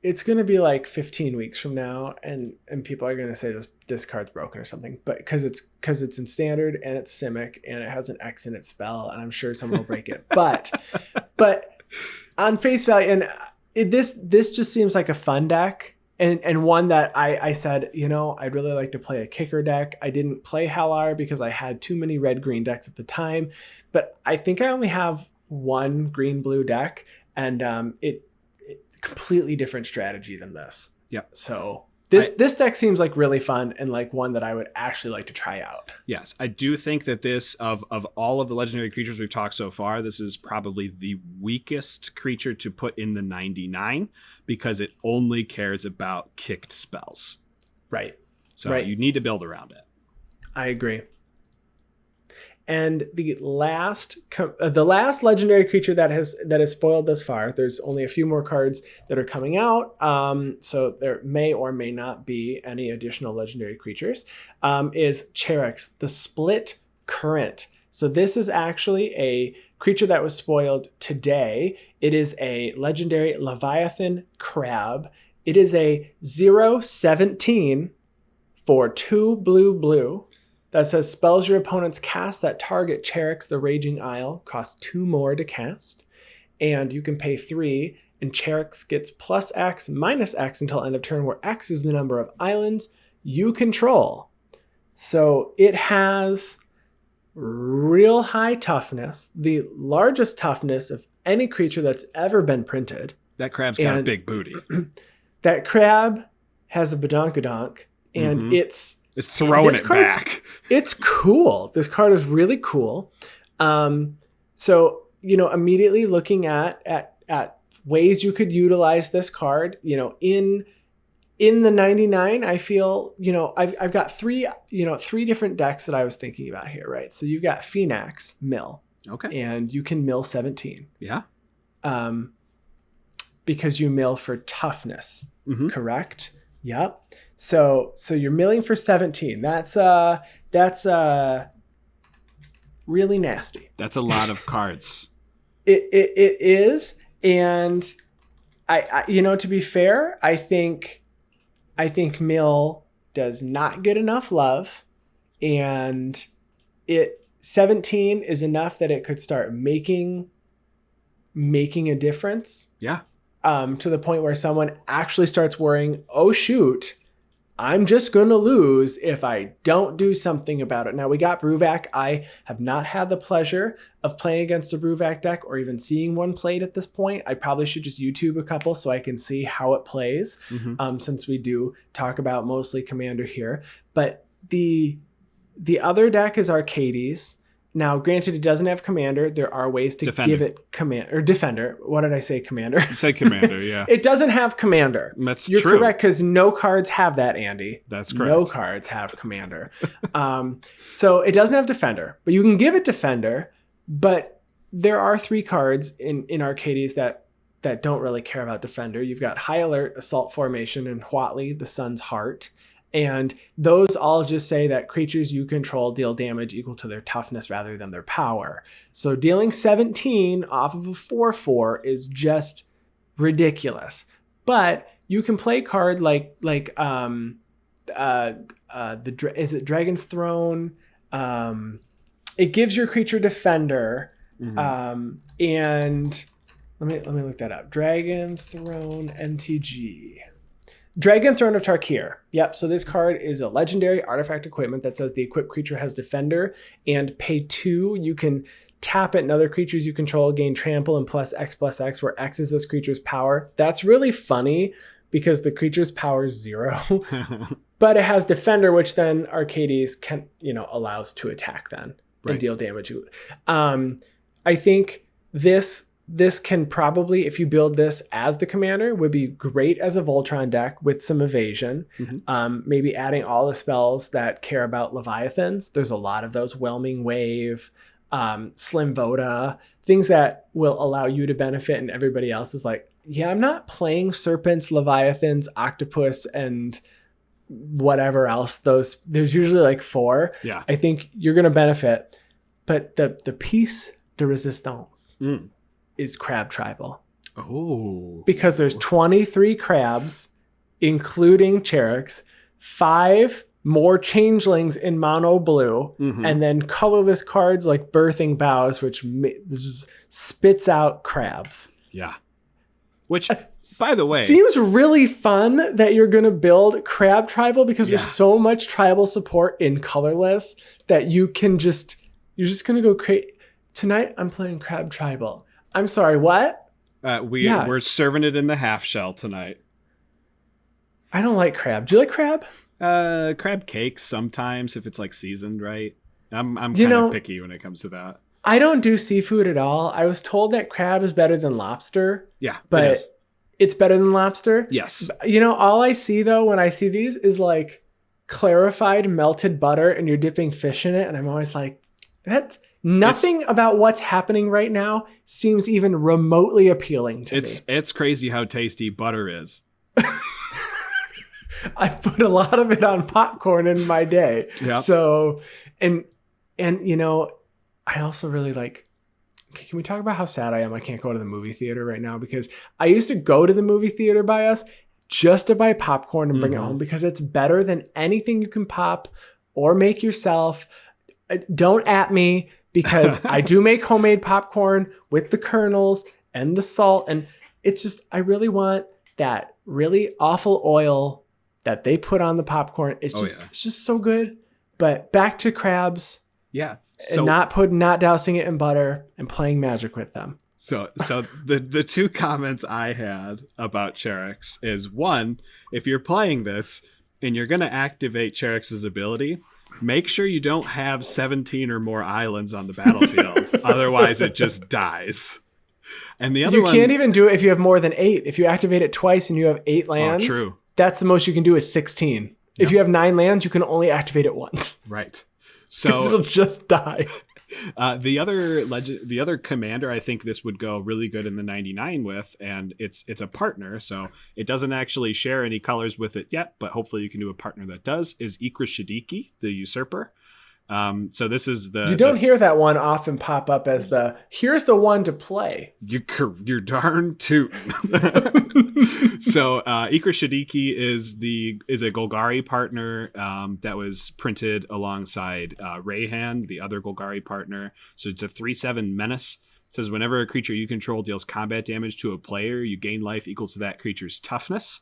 it's going to be like 15 weeks from now, and people are going to say this card's broken or something, but because it's in standard and it's Simic and it has an X in its spell, and I'm sure someone will break it. But on face value, and this just seems like a fun deck, and one that I said, I'd really like to play a kicker deck. I didn't play Halar because I had too many red-green decks at the time, but I think I only have one green-blue deck, and it completely different strategy than this. Yeah. So This deck seems like really fun and like one that I would actually like to try out. Yes, I do think that this, of all of the legendary creatures we've talked so far, this is probably the weakest creature to put in the 99 because it only cares about kicked spells. Right. So you need to build around it. I agree. And the last legendary creature that is spoiled thus far, there's only a few more cards that are coming out, so there may or may not be any additional legendary creatures, is Cherix, the Split Current. So this is actually a creature that was spoiled today. It is a legendary Leviathan Crab. It is a 0/17 for 2 blue. That says spells your opponents cast that target Cherix the Raging Isle cost 2 more to cast. And you can pay 3, and Cherix gets plus X minus X until end of turn, where X is the number of islands you control. So it has real high toughness, the largest toughness of any creature that's ever been printed. That crab's got a big booty. That crab has a badonkadonk, and it's throwing it back. It's cool. This card is really cool. So, immediately looking at ways you could utilize this card, in the 99, I feel, I've got three different decks that I was thinking about here, right? So you've got Phoenix, mill. Okay. And you can mill 17. Yeah. Because you mill for toughness, correct? Yep. So you're milling for 17. That's really nasty. That's a lot of cards. It is, and I to be fair, I think mill does not get enough love, and 17 is enough that it could start making a difference. Yeah. To the point where someone actually starts worrying, oh shoot, I'm just going to lose if I don't do something about it. Now, we got Bruvac. I have not had the pleasure of playing against a Bruvac deck or even seeing one played at this point. I probably should just YouTube a couple so I can see how it plays, since we do talk about mostly Commander here. But the other deck is Arcades. Now, granted, it doesn't have Commander. There are ways to give it Defender. What did I say, Commander? You say Commander, yeah. It doesn't have Commander. You're true. correct, because no cards have that, Andy. That's correct. No cards have Commander. So it doesn't have Defender. But you can give it Defender. But there are 3 cards in Arcades that don't really care about Defender. You've got High Alert, Assault Formation, and Huatli, the Sun's Heart. And those all just say that creatures you control deal damage equal to their toughness rather than their power. So dealing 17 off of a 4/4 is just ridiculous. But you can play card like is it Dragon's Throne? It gives your creature Defender, and let me look that up. Dragon Throne NTG. Dragon Throne of Tarkir. Yep, so this card is a legendary artifact equipment that says the equipped creature has Defender, and pay 2. You can tap it, and other creatures you control gain trample and plus X, where X is this creature's power. That's really funny because the creature's power is 0. But it has Defender, which then Arcades can, allows to attack then and deal damage. I think this can probably, if you build this as the commander, would be great as a Voltron deck with some evasion. Maybe adding all the spells that care about Leviathans. There's a lot of those. Whelming Wave, Slim Voda, things that will allow you to benefit, and everybody else is like, yeah, I'm not playing Serpents, Leviathans, Octopus, and whatever else. There's usually like 4. Yeah. I think you're going to benefit. But the piece de resistance is Crab Tribal. Oh. Because there's 23 crabs, including Cherix, 5 more changelings in mono blue, and then colorless cards like Birthing Boughs, which just spits out crabs. Yeah. Which, by the way, seems really fun that you're going to build Crab Tribal, because there's so much tribal support in colorless that you're just going to go create. Tonight, I'm playing Crab Tribal. I'm sorry, what? We're serving it in the half shell tonight. I don't like crab. Do you like crab? Crab cakes sometimes if it's like seasoned right. I'm kind of picky when it comes to that. I don't do seafood at all. I was told that crab is better than lobster. Yeah, but it's better than lobster. Yes. All I see though when I see these is like clarified melted butter, and you're dipping fish in it, and I'm always like, nothing about what's happening right now seems even remotely appealing to me. It's crazy how tasty butter is. I've put a lot of it on popcorn in my day. Yeah. So, and I also really like, can we talk about how sad I am? I can't go to the movie theater right now because I used to go to the movie theater by us just to buy popcorn and bring it home because it's better than anything you can pop or make yourself. Don't at me because I do make homemade popcorn with the kernels and the salt. And it's just, I really want that really awful oil that they put on the popcorn. It's just so good. But back to crabs. Yeah. So, and not dousing it in butter and playing magic with them. So the two comments I had about Cherax is, one, if you're playing this and you're going to activate Cherax's ability, make sure you don't have 17 or more islands on the battlefield. Otherwise, it just dies. And the other one, can't even do it if you have more than 8. If you activate it twice and you have 8 lands, true. That's the most you can do is 16. Yep. If you have 9 lands, you can only activate it once. Right. So it'll just die. The other commander, I think this would go really good in the 99 with, and it's a partner, so it doesn't actually share any colors with it yet, but hopefully you can do a partner that does, is Ikra Shadiki, the Usurper. So this is you don't hear that one often pop up as here's the one to play. You're darn tootin'. So Ikra Shadiki is a Golgari partner that was printed alongside Rayhan, the other Golgari partner. So it's a 3/7 menace. It says whenever a creature you control deals combat damage to a player, you gain life equal to that creature's toughness.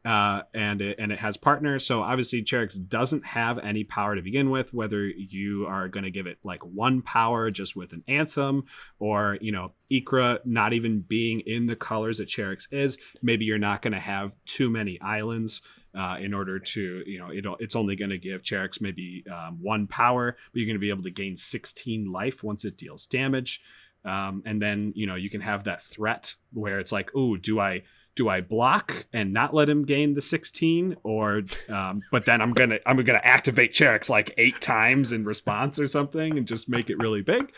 And it has partners. So obviously Cherax doesn't have any power to begin with, whether you are going to give it like 1 power just with an anthem, or, Ikra not even being in the colors that Cherax is. Maybe you're not going to have too many islands in order to, it's only going to give Cherax maybe 1 power, but you're going to be able to gain 16 life once it deals damage. And then, you can have that threat where it's like, ooh, do I block and not let him gain the 16, or but then I'm gonna activate Cherax like 8 times in response or something and just make it really big.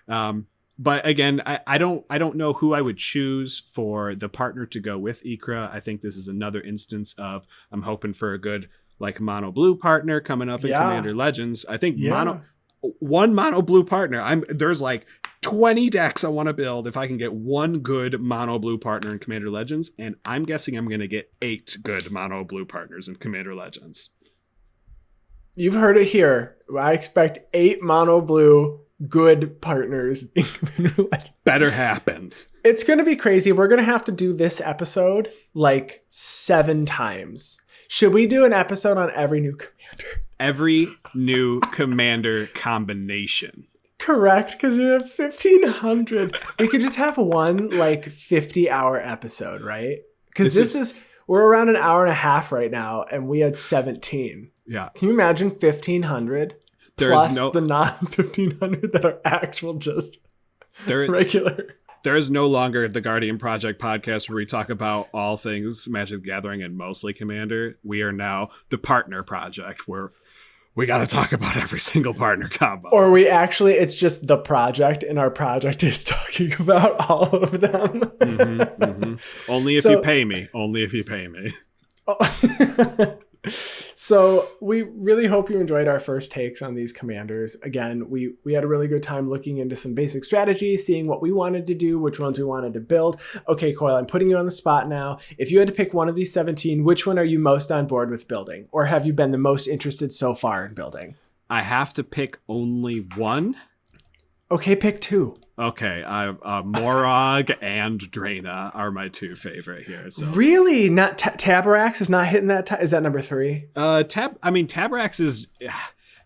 But again, I don't know who I would choose for the partner to go with Ikra. I think this is another instance of I'm hoping for a good like mono blue partner coming up in Commander Legends. I think mono blue partner. There's like 20 decks I want to build if I can get 1 good mono blue partner in Commander Legends, and I'm guessing I'm going to get 8 good mono blue partners in Commander Legends. You've heard it here. I expect 8 mono blue good partners in Commander Legends. Better happen. It's going to be crazy. We're going to have to do this episode like 7 times. Should we do an episode on every new commander? Every new commander combination. Correct, because you have 1,500. We could just have one like 50-hour episode, right? Because we're around an hour and a half right now, and we had 17. Yeah. Can you imagine 1,500 plus the non-1,500 that are actual just regular? There is no longer the Guardian Project podcast where we talk about all things Magic the Gathering and mostly Commander. We are now the Partner Project, where we got to talk about every single partner combo. Or it's just the project, and our project is talking about all of them. Only if you pay me. Only if you pay me. So we really hope you enjoyed our first takes on these commanders. Again, we had a really good time looking into some basic strategies, seeing what we wanted to do, which ones we wanted to build. Okay, Coil, I'm putting you on the spot now. If you had to pick one of these 17, which one are you most on board with building? Or have you been the most interested so far in building? I have to pick only one. Okay, pick 2. Okay, Morog and Draina are my 2 favorite here. So. Really? Not Taberax is not hitting that? Is that number 3? Taberax is...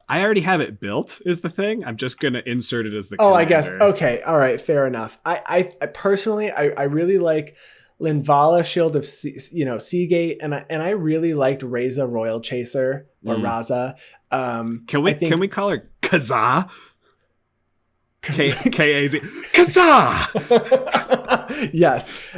I already have it built, is the thing. I'm just going to insert it as the commander. I guess. Okay, all right, fair enough. I personally, I really like Linvala, Shield of Seagate, and I really liked Reza Royal Chaser or Raza. Can we call her Kazaa? K-A-Z. Kazaa! Yes.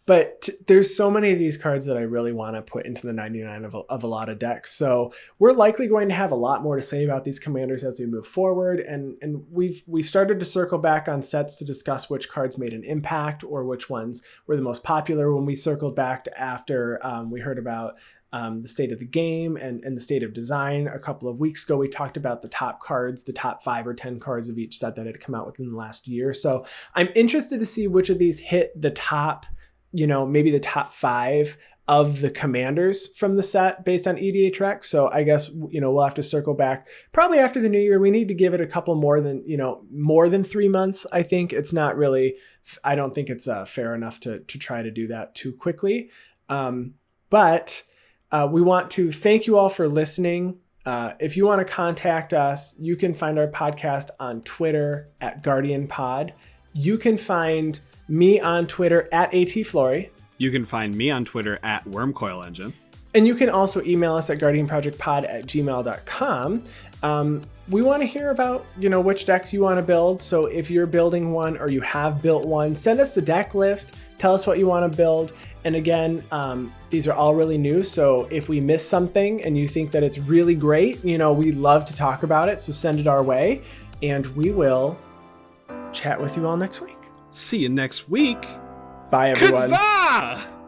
But there's so many of these cards that I really want to put into the 99 of a lot of decks. So we're likely going to have a lot more to say about these commanders as we move forward. And we've started to circle back on sets to discuss which cards made an impact or which ones were the most popular. When we circled back to after we heard about the state of the game and the state of design a couple of weeks ago, we talked about the top cards, the top 5 or 10 cards of each set that had come out within the last year. So I'm interested to see which of these hit the top, maybe the top 5 of the commanders from the set based on EDH Rec. So I guess, we'll have to circle back probably after the new year. We need to give it a couple more than 3 months. I think it's not really, I don't think it's fair enough to try to do that too quickly. But we want to thank you all for listening. If you want to contact us, you can find our podcast on Twitter at GuardianPod. You can find me on Twitter at ATFlory. You can find me on Twitter at WormCoilEngine. And you can also email us at guardianprojectpod@gmail.com. We want to hear about, which decks you want to build. So if you're building one or you have built one, send us the deck list. Tell us what you want to build. And again, these are all really new. So if we miss something and you think that it's really great, we'd love to talk about it. So send it our way. And we will chat with you all next week. See you next week. Bye, everyone. Kazaa!